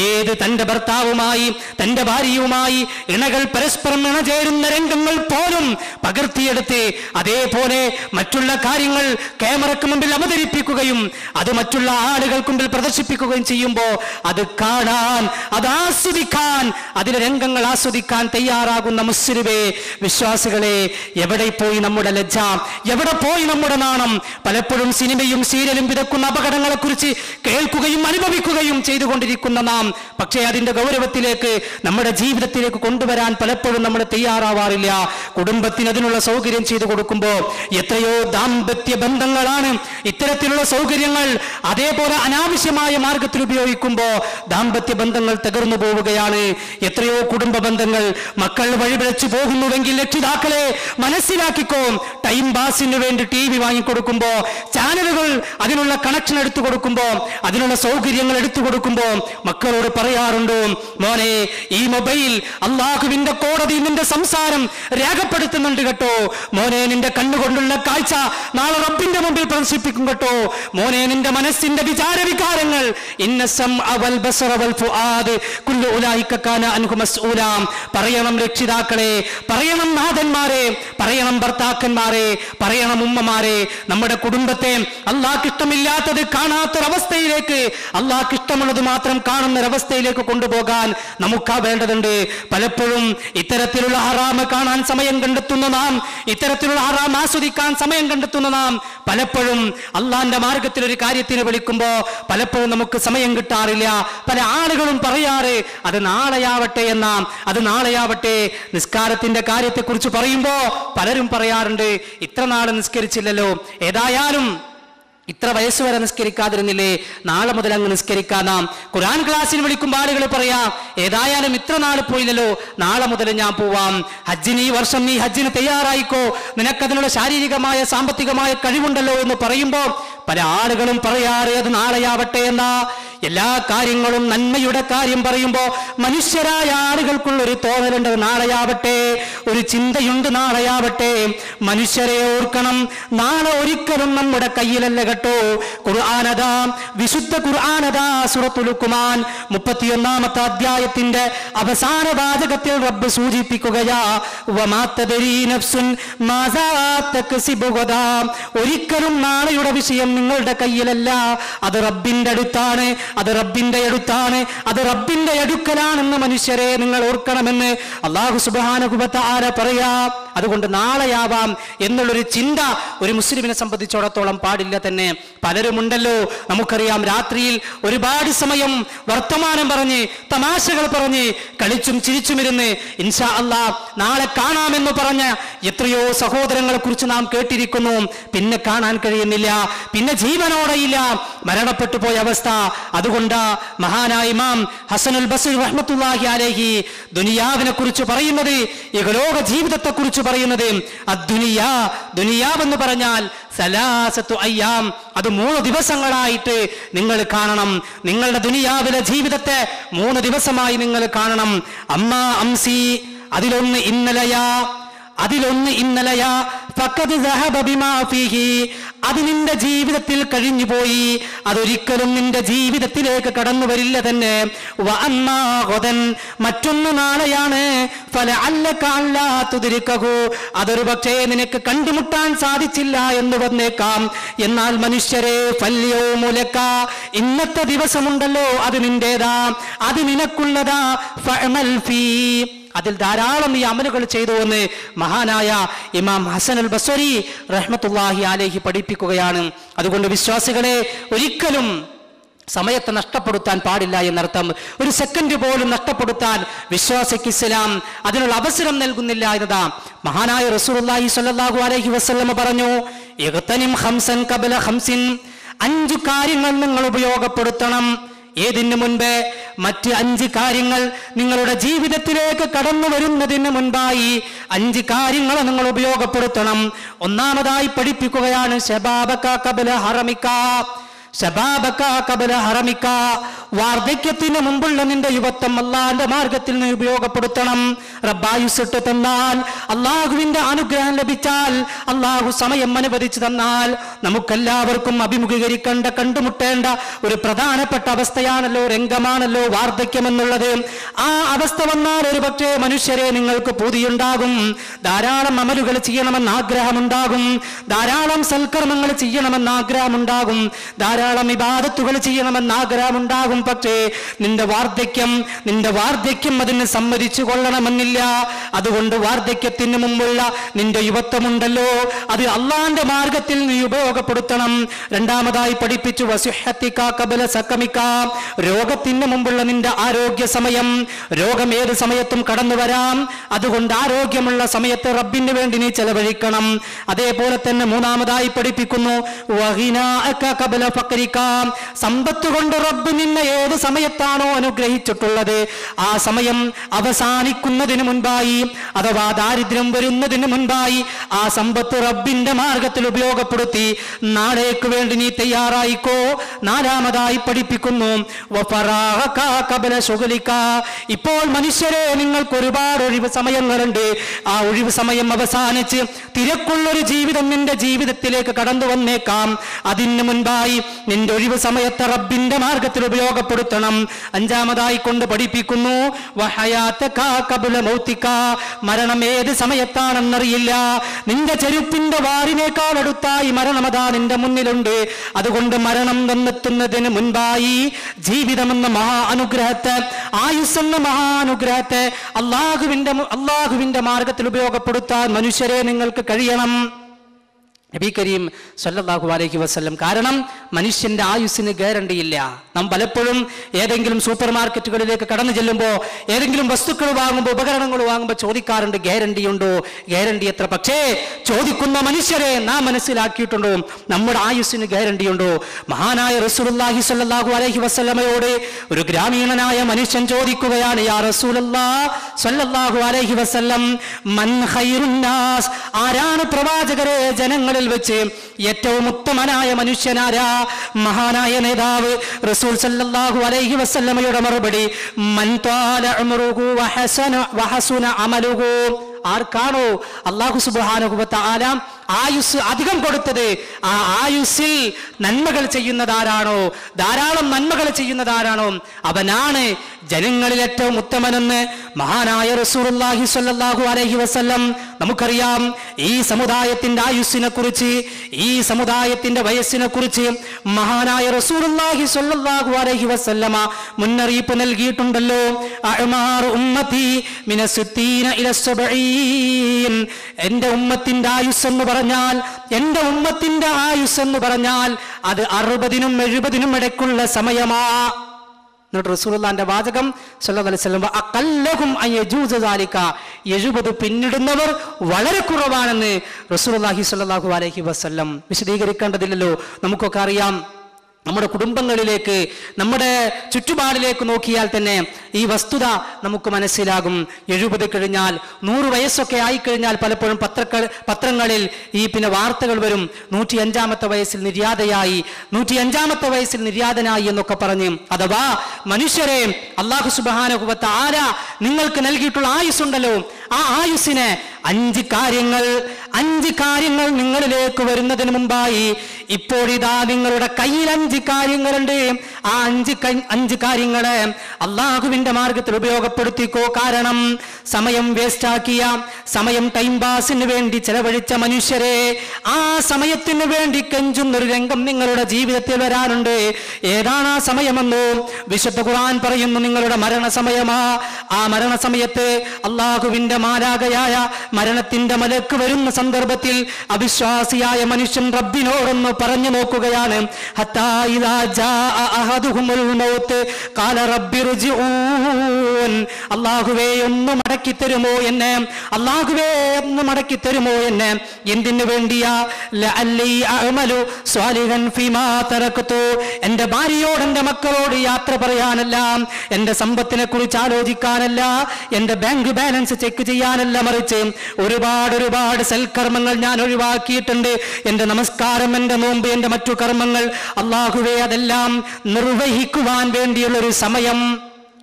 ഏത് തന്റെ ഭർത്താവുമായി തന്റെ ഭാര്യയുമായി ഇണകൾ പരസ്പരം ഇണചേരുന്ന രംഗങ്ങൾ പോലും പകർത്തിയെടുത്ത് അതേപോലെ മറ്റുള്ള കാര്യങ്ങൾ ക്യാമറയ്ക്ക് മുമ്പിൽ അവതരിപ്പിക്കുകയും അത് മറ്റുള്ള ആളുകൾക്ക് മുമ്പിൽ പ്രദർശിപ്പിക്കുകയും ചെയ്യുമ്പോ അത് കാണാൻ, അത് ആസ്വദിക്കാൻ, അതിലെ രംഗങ്ങൾ ആസ്വദിക്കാൻ തയ്യാറാകുന്ന മുസ്ലിമേ, വിശ്വാസികളെ, എവിടെ പോയി നമ്മുടെ ലജ്ജ? എവിടെ പോയി നമ്മുടെ നാണം? പലപ്പോഴും സിനിമയും സീരിയലും വിതക്കുന്ന അപകടങ്ങളെ കുറിച്ച് കേൾക്കുകയും അനുഭവിക്കുകയും ചെയ്തുകൊണ്ടിരിക്കുന്ന നാം, പക്ഷേ അതിന്റെ ഗൗരവത്തിലേക്ക് നമ്മുടെ ജീവിതത്തിലേക്ക് കൊണ്ടുവരാൻ പലപ്പോഴും നമ്മൾ തയ്യാറാവാറില്ല. കുടുംബത്തിന് അതിനുള്ള സൗകര്യം ചെയ്തു കൊടുക്കുമ്പോൾ എത്രയോ ദാമ്പത്യ ബന്ധങ്ങളാണ് ഇത്തരത്തിലുള്ള സൗകര്യങ്ങൾ അതേപോലെ അനാവശ്യമായ മാർഗത്തിൽ ഉപയോഗിക്കുമ്പോ ദാമ്പത്യ ബന്ധങ്ങൾ തകർന്നു പോവുകയാണ്. എത്രയോ കുടുംബ ബന്ധങ്ങൾ മക്കൾ വഴിപിഴച്ചു പോകുന്നുവെങ്കിൽ രക്ഷിതാക്കളെ മനസ്സിലാക്കിക്കോ. ടൈം പാസിന് വേണ്ടി TV വാങ്ങിക്കൊടുക്കുമ്പോ, ചാനലുകൾ അതിനുള്ള കണക്ഷൻ എടുത്തു കൊടുക്കുമ്പോ, അതിനുള്ള സൗകര്യങ്ങൾ എടുത്തു കൊടുക്കുമ്പോ മക്കളോട് പറയാറുണ്ട്, മോനെ ഈ മൊബൈൽ അള്ളാഹുവിന്റെ കോടതി നിന്റെ സംസാരം രേഖപ്പെടുത്തുന്നുണ്ട് കേട്ടോ. മോനെ നിന്റെ കണ്ണുകൊണ്ടുള്ള കാഴ്ച നാളെ റബ്ബിന്റെ മുമ്പിൽ പ്രദർശിപ്പിക്കും കേട്ടോ. മോനെ നിന്റെ മനസ്സിന്റെ വിചാരവികാരങ്ങൾ പറയണം രക്ഷിതാക്കളെ, പറയണം നാഥന്മാരെ, പറയണം ഭർത്താക്കന്മാരെ, പറയണം ഉമ്മമാരെ. നമ്മുടെ കുടുംബത്തെ അള്ളാഹ്ക്ക് ഇഷ്ടമില്ലാത്തത് കാണാത്തൊരവസ്ഥയിലേക്ക്, അള്ളാഹ്ക്ക് ഇഷ്ടമുള്ളത് മാത്രം കാണുന്നൊരവസ്ഥയിലേക്ക് കൊണ്ടുപോകാൻ നമുക്കാ വേണ്ടതുണ്ട്. പലപ്പോഴും ഇത്തരത്തിലുള്ള ഹറാമ് കാണാൻ സമയം കണ്ടെത്തുന്ന നാം, ഇത്തരത്തിലുള്ള ഹറാം ആസ്വദിക്കാൻ സമയം കണ്ടെത്തുന്ന നാം പലപ്പോഴും അള്ളാന്റെ മാർഗത്തിൽ ഒരു കാര്യത്തിന് വിളിക്കുമ്പോ പലപ്പോഴും നമുക്ക് സമയം കിട്ടാറില്ല. പല ആളുകളും പറയാറ് അത് നാളെയാവട്ടെ എന്നാ, അത് നാളെയാവട്ടെ. നിസ്കാരത്തിന്റെ കാര്യത്തെക്കുറിച്ച് പറയുമ്പോ പലരും പറയാറുണ്ട് ഇത്ര നാളെ നിസ്കരിച്ചില്ലല്ലോ, ഏതായാലും ഇത്ര വയസ്സുവരെ നിസ്കരിക്കാതിരുന്നില്ലേ, നാളെ മുതൽ അങ്ങ് നിസ്കരിക്കാം. ഖുർആൻ ക്ലാസ്സിന് വിളിക്കുമ്പോൾ ആളുകൾ പറയാം ഏതായാലും ഇത്ര നാൾ പോയില്ലല്ലോ, നാളെ മുതൽ ഞാൻ പോവാം. ഹജ്ജിന് ഈ വർഷം നീ ഹജ്ജിന് തയ്യാറായിക്കോ, നിനക്കതിനുള്ള ശാരീരികമായ സാമ്പത്തികമായ കഴിവുണ്ടല്ലോ എന്ന് പറയുമ്പോൾ പല ആളുകളും പറയാറ് അത് നാളെയാവട്ടെ എന്നാ. എല്ലാ കാര്യങ്ങളും നന്മയുടെ കാര്യം പറയുമ്പോ മനുഷ്യരായ ആളുകൾക്കുള്ളൊരു തോന്നലുണ്ട് നാളെയാവട്ടെ, ഒരു ചിന്തയുണ്ട് നാളെയാവട്ടെ. മനുഷ്യരെ ഓർക്കണം, നാളെ ഒരിക്കലും നമ്മുടെ കയ്യിലല്ല കേട്ടോ. ഖുർആനതാ, വിശുദ്ധ ഖുർആനതാ സൂറത്തുൽ ലുഖ്മാൻ 31-ാമത്തെ അധ്യായത്തിന്റെ അവസാന വാചകത്തിൽ റബ്ബ് സൂചിപ്പിക്കുകയാ, വമാ തദരീ നഫ്സുൻ മാസാ തക്സിബു ഗദാ. ഒരിക്കലും നാളെയുടെ വിഷയം നിങ്ങളുടെ കയ്യിലല്ല, അത് റബ്ബിന്റെ അടുത്താണ്, അത് റബ്ബിന്റെ അടുത്താണ്, അത് റബ്ബിന്റെ അടുക്കലാണെന്ന് മനുഷ്യരെ നിങ്ങൾ ഓർക്കണമെന്ന് അല്ലാഹു സുബ്ഹാനഹു വ തആല പറയാ. അതുകൊണ്ട് നാളെയാവാം എന്നുള്ളൊരു ചിന്ത ഒരു മുസ്ലിമിനെ സംബന്ധിച്ചിടത്തോളം പാടില്ല തന്നെ. പലരുമുണ്ടല്ലോ, നമുക്കറിയാം, രാത്രിയിൽ ഒരുപാട് സമയം വർത്തമാനം പറഞ്ഞ് തമാശകൾ പറഞ്ഞ് കളിച്ചും ചിരിച്ചുമിരുന്ന് ഇൻഷാ അല്ലാഹ് നാളെ കാണാമെന്ന് പറഞ്ഞ എത്രയോ സഹോദരങ്ങളെ കുറിച്ച് നാം കേട്ടിരിക്കുന്നു. പിന്നെ കാണാൻ കഴിയുന്നില്ല, പിന്നെ ജീവനോടെയില്ല, മരണപ്പെട്ടു പോയ അവസ്ഥ. അതുകൊണ്ട് മഹാനായ ഇമാം ഹസനുൽ ബസ്രി റഹ്മത്തുള്ളാഹി അലൈഹി ദുനിയാവിനെ കുറിച്ച് പറയുന്നത്, ഇഹലോക ജീവിതത്തെ കുറിച്ച് പറയുന്നത്, ദുനിയാവെന്ന് പറഞ്ഞാൽ സലാസത്തു അയ്യാം, അത് 3 ദിവസങ്ങളായിട്ട് നിങ്ങൾ കാണണം. നിങ്ങളുടെ ദുനിയാവിലെ ജീവിതത്തെ 3 ദിവസമായി നിങ്ങൾ കാണണം. അമ്മാ അംസി, അതിലൊന്ന് ഇന്നലയാ ഫഖദ് ദഹബ ബിമാ ഫീഹി, അത് നിന്റെ ജീവിതത്തിൽ കഴിഞ്ഞുപോയി, അതൊരിക്കലും നിന്റെ ജീവിതത്തിലേക്ക് കടന്നു വരില്ല തന്നെ. വ അമ്മാ ഗദൻ, മറ്റൊന്ന് നാളെയാണ്. ഫലഅല്ലക അല്ലാ തുദ്രികഹു, അതൊരു പക്ഷേ നിനക്ക് കണ്ടുമുട്ടാൻ സാധിച്ചില്ല എന്ന് വന്നേക്കാം. എന്നാൽ മനുഷ്യരെ, ഫൽയൗമു ലക, ഇന്നത്തെ ദിവസമുണ്ടല്ലോ അത് നിന്റേതാ, അത് നിനക്കുള്ളതാ. ഫഅമൽ ഫീ, അതിൽ ധാരാളം ഈ അമലുകൾ ചെയ്തു എന്ന് മഹാനായ ഇമാം ഹസനുൽ ബസ്രി റഹ്മത്തുള്ളാഹി അലൈഹി പഠിപ്പിക്കുകയാണ്. അതുകൊണ്ട് വിശ്വാസികളെ, ഒരിക്കലും സമയത്തെ നഷ്ടപ്പെടുത്താൻ പാടില്ല എന്നർത്ഥം. ഒരു സെക്കൻഡ് പോലും നഷ്ടപ്പെടുത്താൻ വിശ്വാസിക്ക് ഇസ്ലാം അതിനുള്ള അവസരം നൽകുന്നില്ല എന്നതാ. മഹാനായ റസൂലുള്ളാഹി സ്വല്ലല്ലാഹു അലൈഹി വസല്ലം പറഞ്ഞു, ഇഗ്തനിം ഖംസൻ ഖബല ഖംസിൻ, 5 കാര്യങ്ങൾ നിങ്ങൾ ഉപയോഗപ്പെടുത്തണം. ഏതിനു മുൻപേ? മറ്റ് 5 കാര്യങ്ങൾ നിങ്ങളുടെ ജീവിതത്തിലേക്ക് കടന്നു വരുന്നതിന് മുൻപായി 5 കാര്യങ്ങൾ നിങ്ങൾ ഉപയോഗപ്പെടുത്തണം. ഒന്നാമതായി പഠിപ്പിക്കുകയാണ് ശബാബക ഖബല ഹറമിക, വാർദ്ധക്യത്തിന് മുമ്പുള്ള നിന്റെ യുവത്വം അള്ളാന്റെ മാർഗത്തിൽ നിന്ന് ഉപയോഗപ്പെടുത്തണം. റബ്ബായുസിട്ട് തന്നാൽ, അള്ളാഹുവിന്റെ അനുഗ്രഹം ലഭിച്ചാൽ, അള്ളാഹു സമയം അനുവദിച്ചു തന്നാൽ നമുക്കെല്ലാവർക്കും അഭിമുഖീകരിക്കേണ്ട, കണ്ടുമുട്ടേണ്ട ഒരു പ്രധാനപ്പെട്ട അവസ്ഥയാണല്ലോ, രംഗമാണല്ലോ വാർദ്ധക്യം എന്നുള്ളത്. ആ അവസ്ഥ വന്നാൽ ഒരു പക്ഷേ മനുഷ്യരെ നിങ്ങൾക്ക് പൂതിയുണ്ടാകും, ധാരാളം അമലുകൾ ചെയ്യണമെന്ന് ആഗ്രഹമുണ്ടാകും, ധാരാളം സൽക്കർമ്മങ്ങൾ ചെയ്യണമെന്ന് ആഗ്രഹമുണ്ടാകും, ധാരാളം ഇബാദത്തുകൾ ചെയ്യണമെന്ന് ആഗ്രഹമുണ്ടാകും. പക്ഷേ നിന്റെ വാർദ്ധക്യം അതിന് സമ്മതിച്ചു കൊള്ളണമെന്നില്ല. അതുകൊണ്ട് വാർദ്ധക്യത്തിന് മുമ്പുള്ള നിന്റെ യുവത്വമുണ്ടല്ലോ, അത് അള്ളാന്റെ മാർഗത്തിൽ നീ ഉപയോഗപ്പെടുത്തണം. രണ്ടാമതായി പഠിപ്പിച്ചു വസിഹത്തിക ഖബല സഖമിക, രോഗത്തിന് മുമ്പുള്ള നിന്റെ ആരോഗ്യ സമയം. രോഗം ഏത് സമയത്തും കടന്നു വരാം, അതുകൊണ്ട് ആരോഗ്യമുള്ള സമയത്ത് റബ്ബിന് വേണ്ടി നീ ചെലവഴിക്കണം. അതേപോലെ തന്നെ മൂന്നാമതായി പഠിപ്പിക്കുന്നു വഹിനാഅക ഖബല ഫഖരിക, സമ്പത്ത് കൊണ്ട് റബ്ബ് നിന്നെ ഏത് സമയത്താണോ അനുഗ്രഹിച്ചിട്ടുള്ളത് ആ സമയം അവസാനിക്കുന്നതിന് മുൻപായി, അഥവാ ദാരിദ്ര്യം വരുന്നതിന് മുൻപായി ആ സമ്പത്ത് റബ്ബിന്റെ മാർഗത്തിൽ ഉപയോഗപ്പെടുത്തി നാളേക്ക് വേണ്ടി നീ തയ്യാറായിക്കോ. നാലാമതായി പഠിപ്പിക്കുന്നു വഫറാഅക ഖബല ശുഗ്ലിക, ഇപ്പോൾ മനുഷ്യരെ നിങ്ങൾക്ക് ഒരുപാട് ഒഴിവ് സമയങ്ങളുണ്ട്. ആ ഒഴിവ് സമയം അവസാനിച്ച് തിരക്കുള്ളൊരു ജീവിതം നിന്റെ ജീവിതത്തിലേക്ക് കടന്നു വന്നേക്കാം. അതിന് മുൻപായി നിന്റെ ഒഴിവ് സമയത്തെ റബ്ബിന്റെ മാർഗത്തിൽ ഉപയോഗപ്പെടുത്തണം. അഞ്ചാമതായി കൊണ്ട് പഠിപ്പിക്കുന്നു വഹയാതക ഖബല മൗതിക, മരണം ഏത് സമയത്താണെന്നറിയില്ല. നിന്റെ ചെരുപ്പിന്റെ വാറിനേക്കാൾ അടുത്തായി മരണമതാ നിന്റെ മുന്നിലുണ്ട്. അതുകൊണ്ട് മരണം വന്നെത്തുന്നതിന് മുൻപായി ജീവിതമെന്ന മഹാ അനുഗ്രഹത്തെ, ആയുസ്സെന്ന മഹാ അനുഗ്രഹത്തെ അള്ളാഹുവിന്റെ മാർഗത്തിൽ ഉപയോഗപ്പെടുത്താൻ മനുഷ്യരെ നിങ്ങൾക്ക് കഴിയണം. നബി കരീം സല്ലല്ലാഹു അലൈഹി വസല്ലം. കാരണം മനുഷ്യന്റെ ആയുസ്സിന് ഗ്യാരണ്ടിയില്ല. നാം പലപ്പോഴും ഏതെങ്കിലും സൂപ്പർ മാർക്കറ്റുകളിലേക്ക് കടന്നു ചെല്ലുമ്പോൾ, ഏതെങ്കിലും വസ്തുക്കൾ വാങ്ങുമ്പോൾ, ഉപകരണങ്ങൾ വാങ്ങുമ്പോൾ ചോദിക്കാറുണ്ട് ഗ്യാരണ്ടി ഉണ്ടോ, ഗ്യാരണ്ടി എത്ര? പക്ഷേ ചോദിക്കുന്ന മനുഷ്യരെ നാം മനസ്സിലാക്കിയിട്ടുണ്ടോ നമ്മുടെ ആയുസ്സിന് ഗ്യാരണ്ടി ഉണ്ടോ? മഹാനായ റസൂലുള്ളാഹി സ്വല്ലല്ലാഹു അലൈഹി വസല്ലമയോട് ഒരു ഗ്രാമീണനായ മനുഷ്യൻ ചോദിക്കുകയാണ്, യാ റസൂലല്ലാഹ് സ്വല്ലല്ലാഹു അലൈഹി വസല്ലം, മൻ ഖൈറുൻ നാസ്, ആരാണ് പ്രവാചകരെ ജനങ്ങളിൽ വെച്ച് ഏറ്റവും ഉത്തമനായ മനുഷ്യനാരാ? മഹാനായ നേതാവ് റസൂൽ സല്ലല്ലാഹു അലൈഹി വസല്ലമയുടെ മറുപടി, മൻ ത്വാല ഉംറുഹു വഹസുന അമലുഹു, ആർക്കാണോ അല്ലാഹു സുബ്ഹാനഹു വ തആല ആയുസ് അധികം കൊടുത്തത് ആ ആയുസ്സിൽ നന്മകൾ ചെയ്യുന്നതാരാണോ, ധാരാളം നന്മകൾ ചെയ്യുന്നതാരാണോ അവനാണ് ജനങ്ങളിൽ ഏറ്റവും ഉത്തമനെന്ന് മഹാനായ റസൂലുള്ളാഹി സ്വല്ലല്ലാഹു അലൈഹി വസല്ലം നമുക്കറിയാം. ഈ സമുദായത്തിന്റെ ആയുസ്സിനെ കുറിച്ച്, ഈ സമുദായത്തിന്റെ വയസ്സിനെ കുറിച്ച് മഹാനായ റസൂലുള്ളാഹി സ്വല്ലല്ലാഹു അലൈഹി വസല്ലമ മുന്നറിയിപ്പ് നൽകിയിട്ടുണ്ടല്ലോ. അഅ്മാറു ഉമ്മത്തി മിന 60 ഇല 70. എന്റെ ഉമ്മത്തിന്റെ ആയുസ് എന്ന് പറഞ്ഞാൽ, എന്റെ ഉമ്മത്തിന്റെ ആയുസ് എന്ന് പറഞ്ഞാൽ അത് 60നും 70നും ഇടയ്ക്കുള്ള സമയമാ. എന്നിട്ട് റസൂലുള്ളാഹിന്റെ വാചകം സല്ലല്ലാഹു അലൈഹി വസല്ലം അഖല്ലഹും അയജൂസ ദാലിക, 70 പിന്നിടുന്നവർ വളരെ കുറവാണെന്ന് റസൂലുള്ളാഹി സ്വല്ലല്ലാഹു അലൈഹി വസല്ലം. വിശദീകരിക്കേണ്ടതില്ലല്ലോ, നമുക്കൊക്കെ അറിയാം. നമ്മുടെ കുടുംബങ്ങളിലേക്ക്, നമ്മുടെ ചുറ്റുപാടിലേക്ക് നോക്കിയാൽ തന്നെ ഈ വസ്തുത നമുക്ക് മനസ്സിലാകും. 70 കഴിഞ്ഞാൽ, 100 വയസ്സൊക്കെ ആയിക്കഴിഞ്ഞാൽ പലപ്പോഴും പത്രങ്ങളിൽ ഈ വാർത്തകൾ വരും, 105ാമത്തെ വയസ്സിൽ നിര്യാതയായി, 105ാമത്തെ വയസ്സിൽ നിര്യാതനായി എന്നൊക്കെ പറഞ്ഞ്. അഥവാ മനുഷ്യരെ അല്ലാഹു സുബ്ഹാനഹു വ തആല നിങ്ങൾക്ക് നൽകിയിട്ടുള്ള ആയുസ്സുണ്ടല്ലോ, ആ ആയുസ്സിനെ 5 കാര്യങ്ങൾ നിങ്ങളിലേക്ക് വരുന്നതിന് മുമ്പായി ഇപ്പോഴിതാ നിങ്ങളുടെ കയ്യിൽ 5 കാര്യങ്ങളുണ്ട്. ആ 5 കാര്യങ്ങളെ അള്ളാഹുവിന്റെ മാർഗത്തിൽ ഉപയോഗപ്പെടുത്തിക്കോ. കാരണം സമയം വേസ്റ്റാക്കിയ, സമയം ടൈം പാസിന് വേണ്ടി ചെലവഴിച്ച മനുഷ്യരെ, ആ സമയത്തിന് വേണ്ടി കെഞ്ചുന്നൊരു രംഗം നിങ്ങളുടെ ജീവിതത്തിൽ വരാനുണ്ട്. ഏതാണ് ആ സമയമെന്നോ? വിശുദ്ധ ഖുർആൻ പറയുന്നു, നിങ്ങളുടെ മരണസമയമാ. ആ മരണസമയത്ത് അള്ളാഹുവിന്റെ മാലാഖയായ മരണത്തിന്റെ മലക്ക് വരുന്ന സന്ദർഭത്തിൽ അവിശ്വാസിയായ മനുഷ്യൻ റബ്ബിനോടൊന്ന് പറഞ്ഞു നോക്കുകയാണ്, ഹത്താ ഇദാ ജാഅ അഹദുഹുമുൽ മൗത്ത് ഖാല റബ്ബിർജിഊൻ. അല്ലാഹുവേ ഒന്ന് മടക്കി തരുമോ എന്നെ, അല്ലാഹുവേ ഒന്ന് മടക്കി തരുമോ എന്നെ. എന്തിനു വേണ്ടിയാ? ലഅല്ലി അഅമലു സ്വാലിഹൻ ഫീമാ തറക്തു. എൻ്റെ ഭാര്യയോട്, എൻ്റെ മക്കളോട് യാത്ര പറയാനല്ല, എൻ്റെ സമ്പത്തിനെ കുറിച്ച് ആലോചിക്കാനല്ല, എൻ്റെ ബാങ്ക് ബാലൻസ് ചെക്ക് ചെയ്യാനല്ല, മറിച്ച് ഒരുപാട് സൽക്കർമ്മങ്ങൾ ഞാൻ ഒഴിവാക്കിയിട്ടുണ്ട്. എൻ്റെ നമസ്കാരം, എൻ്റെ നോമ്പ്, എൻ്റെ മറ്റു കർമ്മങ്ങൾ, അല്ലാഹുവേ അതെല്ലാം നിർവഹിക്കുവാൻ വേണ്ടിയുള്ളൊരു സമയം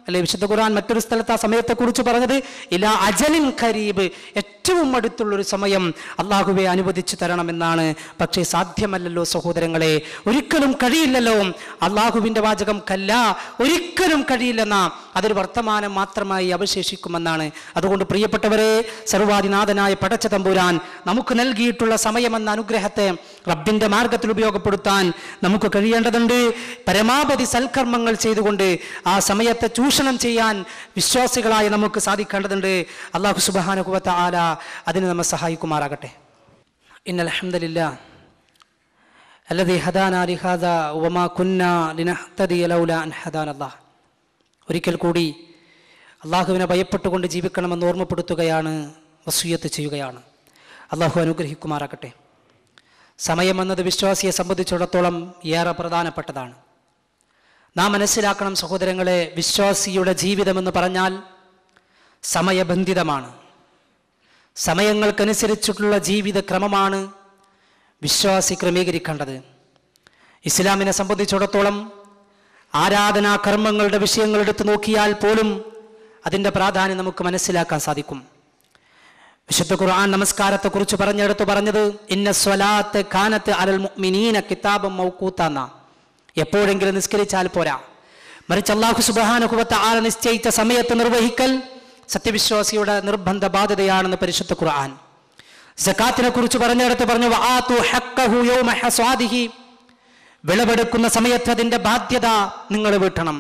അല്ലെ. വിശുദ്ധ ഖുർആൻ മറ്റൊരു സ്ഥലത്ത് ആ സമയത്തെ കുറിച്ച് പറഞ്ഞത് ഇലാ അജലിൻ ഖരീബ്, ഏറ്റവും അടുത്തുള്ളൊരു സമയം അല്ലാഹുവേ അനുവദിച്ചു തരണമെന്നാണ്. പക്ഷേ സാധ്യമല്ലല്ലോ സഹോദരങ്ങളെ, ഒരിക്കലും കഴിയില്ലല്ലോ. അല്ലാഹുവിന്റെ വാചകം കല്ല, ഒരിക്കലും കഴിയില്ലെന്ന അതൊരു വർത്തമാനം മാത്രമായി അവശേഷിക്കുമെന്നാണ്. അതുകൊണ്ട് പ്രിയപ്പെട്ടവരെ, സർവാധിനാഥനായ പടച്ച തമ്പുരാൻ നമുക്ക് നൽകിയിട്ടുള്ള സമയമെന്ന അനുഗ്രഹത്തെ റബ്ബിന്റെ മാർഗത്തിൽ ഉപയോഗപ്പെടുത്താൻ നമുക്ക് കഴിയേണ്ടതുണ്ട്. പരമാവധി സൽക്കർമ്മങ്ങൾ ചെയ്തുകൊണ്ട് ആ സമയത്തെ ചൂഷണം ചെയ്യാൻ വിശ്വാസികളായ നമുക്ക് സാധിക്കേണ്ടതുണ്ട്. അല്ലാഹു സുബ്ഹാനഹു വ തആല അതിന് നമ്മെ സഹായിക്കുമാറാകട്ടെ. ഇന്നൽ ഹംദലില്ലാഹ് അല്ലദീ ഹദാനാ ലിഹാദാ വമാ കുന്നാ ലിനഹ്തദിയ ലൗലാ അൻ ഹദാനല്ലാഹ്. ഒരിക്കൽ കൂടി അള്ളാഹുവിനെ ഭയപ്പെട്ടുകൊണ്ട് ജീവിക്കണമെന്ന് ഓർമ്മപ്പെടുത്തുകയാണ്, വസിയ്യത്ത് ചെയ്യുകയാണ്. അള്ളാഹു അനുഗ്രഹിക്കുമാറാകട്ടെ. സമയമെന്നത് വിശ്വാസിയെ സംബന്ധിച്ചിടത്തോളം ഏറെ പ്രധാനപ്പെട്ടതാണ്. നാം മനസ്സിലാക്കണം സഹോദരങ്ങളെ, വിശ്വാസിയുടെ ജീവിതമെന്ന് പറഞ്ഞാൽ സമയബന്ധിതമാണ്. സമയങ്ങൾക്കനുസരിച്ചിട്ടുള്ള ജീവിത ക്രമമാണ് വിശ്വാസി ക്രമീകരിക്കേണ്ടത്. ഇസ്ലാമിനെ സംബന്ധിച്ചിടത്തോളം ആരാധനാ കർമ്മങ്ങളുടെ വിഷയങ്ങൾ എടുത്തു നോക്കിയാൽ പോലും അതിൻ്റെ പ്രാധാന്യം നമുക്ക് മനസ്സിലാക്കാൻ സാധിക്കും. വിശുദ്ധ ഖുർആൻ നമസ്കാരത്തെക്കുറിച്ച് പറഞ്ഞത് ഇന്ന സ്വലാത്ത് കാനത്ത് അലൽ മുഅ്മിനീന കിതാബൻ മൗഖൂത. എപ്പോഴെങ്കിലും നിസ്കരിച്ചാൽ പോരാ, മറിച്ച് അല്ലാഹു സുബ്ഹാനഹു വ തആല നിശ്ചയിച്ച സമയത്ത് നിർവഹിക്കൽ സത്യവിശ്വാസിയുടെ നിർബന്ധ ബാധ്യതയാണെന്ന് പരിശുദ്ധ ഖുർആൻ. സകാത്തിനെ കുറിച്ച് പറഞ്ഞു വആതു ഹഖ്ഖഹു യൗമ ഹസ്വാദിഹി. വിളവെടുക്കുന്ന സമയത്ത് അതിൻ്റെ ബാധ്യത നിങ്ങൾ വീട്ടണം.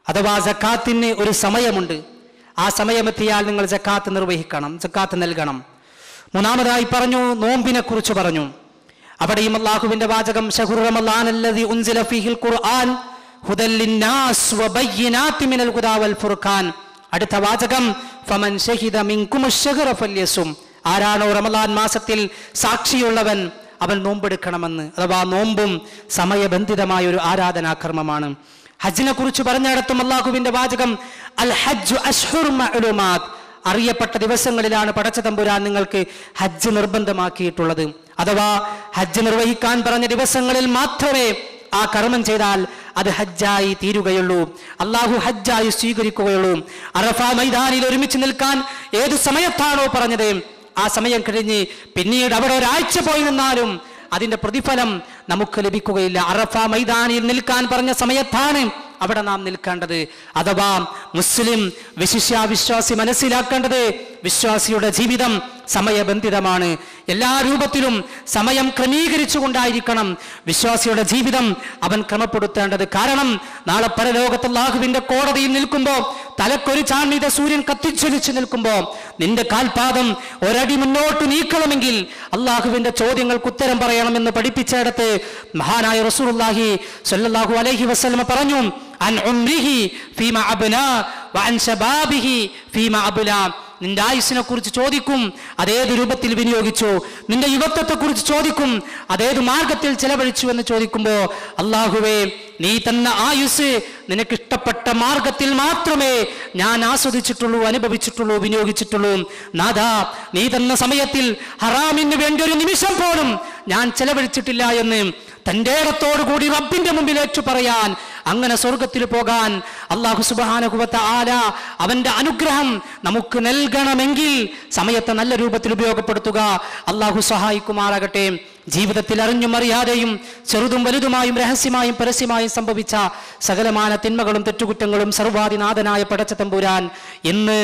അഥവാ സക്കാത്തിന് ഒരു സമയമുണ്ട്, ആ സമയമെത്തിയാൽ നിങ്ങൾ സക്കാത്ത് നിർവഹിക്കണം, സക്കാത്ത് നൽകണം. മൂന്നാമതായി പറഞ്ഞു, നോമ്പിനെ കുറിച്ച് പറഞ്ഞു. അവിടെയും അല്ലാഹുവിന്റെ വാചകം ശഹ്റു റമളാനല്ലദീ ഉൻസില ഫീഹിൽ ഖുർആൻ ഹുദൽ ലിന്നാസ് വബയ്യിനാതി മിനൽ ഹുദാ വൽ ഫുർഖാൻ. അടുത്ത വാചകം ഫമൻ ശഹിദ മിൻകുമുശ് ശഹ്റ ഫല്യസും. ആരാണോ റമളാൻ മാസത്തിൽ സാക്ഷിയുള്ളവൻ അവൻ നോമ്പെടുക്കണമെന്ന്. അഥവാ നോമ്പും സമയബന്ധിതമായ ഒരു ആരാധനാകർമ്മമാണ്. ഹജ്ജിനെ കുറിച്ച് പറഞ്ഞിടത്തും അല്ലാഹുവിന്റെ വാചകം അൽ ഹജ്ജു അശ്ഹുറും മഅ്ലൂമാത്. അറിയപ്പെട്ട ദിവസങ്ങളിലാണ് പടച്ച തമ്പുരാൻ നിങ്ങൾക്ക് ഹജ്ജ് നിർബന്ധമാക്കിയിട്ടുള്ളത്. അഥവാ ഹജ്ജ് നിർവഹിക്കാൻ പറഞ്ഞ ദിവസങ്ങളിൽ മാത്രമേ ആ കർമ്മം ചെയ്താൽ അത് ഹജ്ജായി തീരുകയുള്ളൂ, അല്ലാഹു ഹജ്ജായി സ്വീകരിക്കുകയുള്ളൂ. അറഫ മൈതാനിൽ ഒരുമിച്ച് നിൽക്കാൻ ഏത് സമയത്താണോ പറഞ്ഞത് ആ സമയം കഴിഞ്ഞ് പിന്നീട് അവിടെ ഒരാഴ്ച പോയി നിന്നാലും അതിന്റെ പ്രതിഫലം നമുക്ക് ലഭിക്കുകയില്ല. അറഫ മൈതാനിയിൽ നിൽക്കാൻ പറഞ്ഞ സമയത്താണ് അവിടെ നാം നിൽക്കേണ്ടത്. അഥവാ മുസ്ലിം വിശ്വാസി മനസ്സിലാക്കേണ്ടത് വിശ്വാസിയുടെ ജീവിതം സമയബന്ധിതമാണ്. എല്ലാ രൂപത്തിലും സമയം ക്രമീകരിച്ചു കൊണ്ടായിരിക്കണം വിശ്വാസിയുടെ ജീവിതം അവൻ ക്രമപ്പെടുത്തേണ്ടത്. കാരണം നാളെ പരലോകത്ത് അല്ലാഹുവിന്റെ കോടതിയിൽ നിൽക്കുമ്പോൾ തലക്കൊരു ചാണിത സൂര്യൻ കത്തിച്ചൊലിച്ചു നിൽക്കുമ്പോൾ നിന്റെ കാൽപാദം ഒരടി മുന്നോട്ട് നീക്കണമെങ്കിൽ അള്ളാഹുവിന്റെ ചോദ്യങ്ങൾക്ക് ഉത്തരം പറയണമെന്ന് പഠിപ്പിച്ചിടത്ത് മഹാനായ റസൂലുള്ളാഹി സ്വല്ലല്ലാഹു അലൈഹി വസല്ലം പറഞ്ഞു, അൻ ഉംരിഹി ഫീമാ അബ്നാ വഅൻ ശബാബിഹി ഫീമാ അബ്ലാ. നിന്റെ ആയുസ്സിനെ കുറിച്ച് ചോദിക്കും, അതേത് രൂപത്തിൽ വിനിയോഗിച്ചു. നിന്റെ യുവത്വത്തെ കുറിച്ച് ചോദിക്കും, അതേത് മാർഗത്തിൽ ചെലവഴിച്ചു എന്ന് ചോദിക്കുമ്പോ അല്ലാഹുവേ, നീ തന്ന ആയുസ് നിനക്കിഷ്ടപ്പെട്ട മാർഗത്തിൽ മാത്രമേ ഞാൻ ആസ്വദിച്ചിട്ടുള്ളൂ, അനുഭവിച്ചിട്ടുള്ളൂ, വിനിയോഗിച്ചിട്ടുള്ളൂ. നാഥാ, നീ തന്ന സമയത്തിൽ ഹറാമിന് വേണ്ടി ഒരു നിമിഷം പോലും ഞാൻ ചെലവഴിച്ചിട്ടില്ല എന്ന് തന്റെ ഇടത്തോടു കൂടി റബ്ബിന്റെ മുമ്പിൽ ഏറ്റു പറയാൻ, അങ്ങനെ സ്വർഗത്തിൽ പോകാൻ അല്ലാഹു സുബ്ഹാനഹു വ തആല അവന്റെ അനുഗ്രഹം നമുക്ക് നൽകണമെങ്കിൽ സമയത്തെ നല്ല രൂപത്തിൽ ഉപയോഗപ്പെടുത്തുക. അല്ലാഹു സഹായിക്കുമാറാകട്ടെ. ജീവിതത്തിൽ അറിഞ്ഞും അറിയാതെയും ചെറുതും വലുതുമായും രഹസ്യമായും പരസ്യമായും സംഭവിച്ച സകലമാന തിന്മകളും തെറ്റുകുറ്റങ്ങളും സർവാധിനാഥനായ പടച്ച തമ്പുരാൻ ഇന്ന്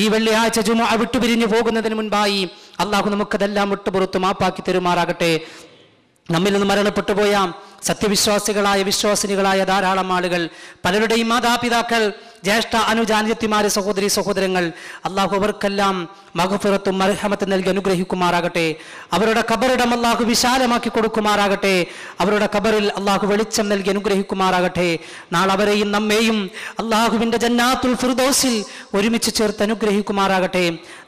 ഈ വെള്ളിയാഴ്ച ജുമുഅ വിട്ടുപിരിഞ്ഞു പോകുന്നതിന് മുൻപായി അല്ലാഹു നമുക്കതെല്ലാം വിട്ടുപുറത്ത് മാപ്പാക്കി തരുമാറാകട്ടെ. നമ്മിൽ നിന്ന് മരണപ്പെട്ടു പോയ സത്യവിശ്വാസികളായ വിശ്വാസിനികളായ ധാരാളം ആളുകൾ, പലരുടെയും മാതാപിതാക്കൾ, ജ്യേഷ്ഠ അനുജാന്യത്തിമാര്, സഹോദരി സഹോദരങ്ങൾ, അള്ളാഹു അവർക്കെല്ലാം മഗ്ഫിറത്തും മർഹമത്തും നൽകി അനുഗ്രഹിക്കുമാറാകട്ടെ. അവരുടെ ഖബറിടം അള്ളാഹു വിശാലമാക്കി കൊടുക്കുമാറാകട്ടെ. അവരുടെ ഖബറിൽ അള്ളാഹു വെളിച്ചം നൽകി അനുഗ്രഹിക്കുമാറാകട്ടെ. നാളെ അവരെയും നമ്മെയും അള്ളാഹുവിന്റെ ജന്നാത്തുൽ ഫിർദൗസിൽ ഒരുമിച്ച് ചേർത്ത് അനുഗ്രഹിക്കുമാറാകട്ടെ.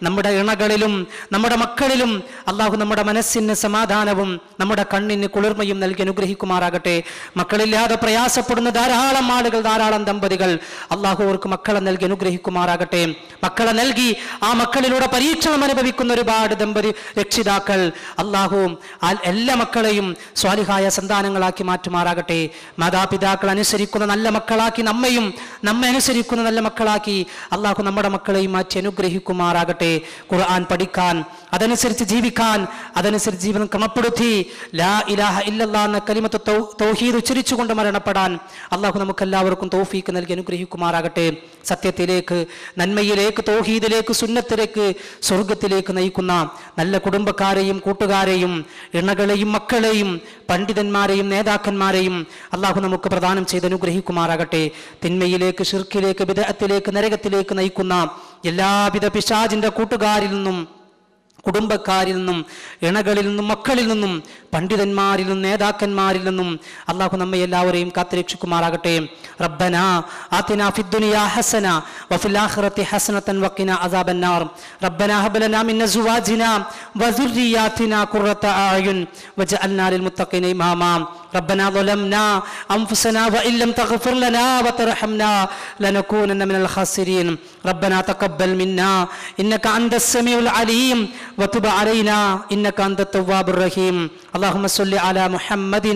നമ്മുടെ ഇണകളിലും നമ്മുടെ മക്കളിലും അള്ളാഹു നമ്മുടെ മനസ്സിന് സമാധാനവും നമ്മുടെ കണ്ണിന് കുളിർമയും നൽകി അനുഗ്രഹിക്കുമാറാകട്ടെ. മക്കളില്ലാതെ പ്രയാസപ്പെടുന്ന ധാരാളം ആളുകൾ, ധാരാളം ദമ്പതികൾ, അള്ളാഹു അവർക്ക് മക്കളെ നൽകി അനുഗ്രഹിക്കുമാറാകട്ടെ. മക്കളെ നൽകി ആ മക്കളിലൂടെ പരീക്ഷണം അനുഭവിക്കുന്ന ഒരുപാട് രക്ഷിതാക്കൾ, അള്ളാഹു എല്ലാ മക്കളെയും സ്വാലിഹായ സന്താനങ്ങളാക്കി മാറ്റുമാറാകട്ടെ. മാതാപിതാക്കൾ അനുസരിക്കുന്ന നല്ല മക്കളാക്കി നമ്മെ അനുസരിക്കുന്ന നല്ല മക്കളാക്കി അള്ളാഹു നമ്മുടെ മക്കളെയും മാറ്റി അനുഗ്രഹിക്കുമാറാകട്ടെ. ഖുർആൻ പഠിക്കാൻ, അതനുസരിച്ച് ജീവിക്കാൻ, അതനുസരിച്ച് ജീവിതം ക്രമപ്പെടുത്തി ലാ ഇലാഹ ഇല്ലല്ലാഹ് എന്ന കലിമത്ത് തൗഹീദ് ഉച്ചരിച്ചുകൊണ്ട് മരണപ്പെടാൻ അള്ളാഹു നമുക്കെല്ലാവർക്കും തൗഫീക്ക് നൽകി അനുഗ്രഹിക്കുമാറാകട്ടെ. സത്യത്തിലേക്ക്, നന്മയിലേക്ക്, തൗഹീദിലേക്ക്, സുന്നത്തിലേക്ക്, സ്വർഗത്തിലേക്ക് നയിക്കുന്ന നല്ല കുടുംബക്കാരെയും കൂട്ടുകാരെയും ഇണകളെയും മക്കളെയും പണ്ഡിതന്മാരെയും നേതാക്കന്മാരെയും അള്ളാഹു നമുക്ക് പ്രദാനം ചെയ്ത് അനുഗ്രഹിക്കുമാറാകട്ടെ. തിന്മയിലേക്ക്, ശിർക്കിലേക്ക്, ബിദ്അത്തിലേക്ക്, നരകത്തിലേക്ക് നയിക്കുന്ന എല്ലാവിധ പിശാചിന്റെ കൂട്ടുകാരിൽ നിന്നും, കുടുംബക്കാരിൽ നിന്നും, ഇണകളിൽ നിന്നും, മക്കളിൽ നിന്നും, പണ്ഡിതന്മാരിൽ നിന്നും, നേതാക്കന്മാരിൽ നിന്നും അള്ളാഹു നമ്മെ എല്ലാവരെയും കാത്തുരക്ഷിക്കുമാറാകട്ടെ. റബ്ബനാ ആതിനാ ഫിദ്ദുനിയാ ഹസന വഫിൽ ആഖിറതി ഹസനതൻ വഖിനാ അസാബന്നാർ. റബ്ബനാ ഹബ് ലനാ മിൻ അസ്വാജിനാ വദുർരിയാതിനാ ഖുർറത അഅ്യുൻ വജഅൽനാ ലിൽമുത്തഖീന ഇമാമാ. ربنا ظلمنا أنفسنا وإن لم تغفر لنا وترحمنا لنكونن من الخاسرين. ربنا تقبل منا إنك أنت السميع العليم وتب علينا إنك أنت التواب الرحيم. اللهم صل على محمد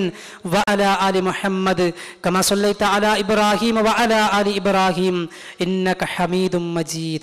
وعلى آل محمد كما صليت على إبراهيم وعلى آل إبراهيم إنك حميد مجيد.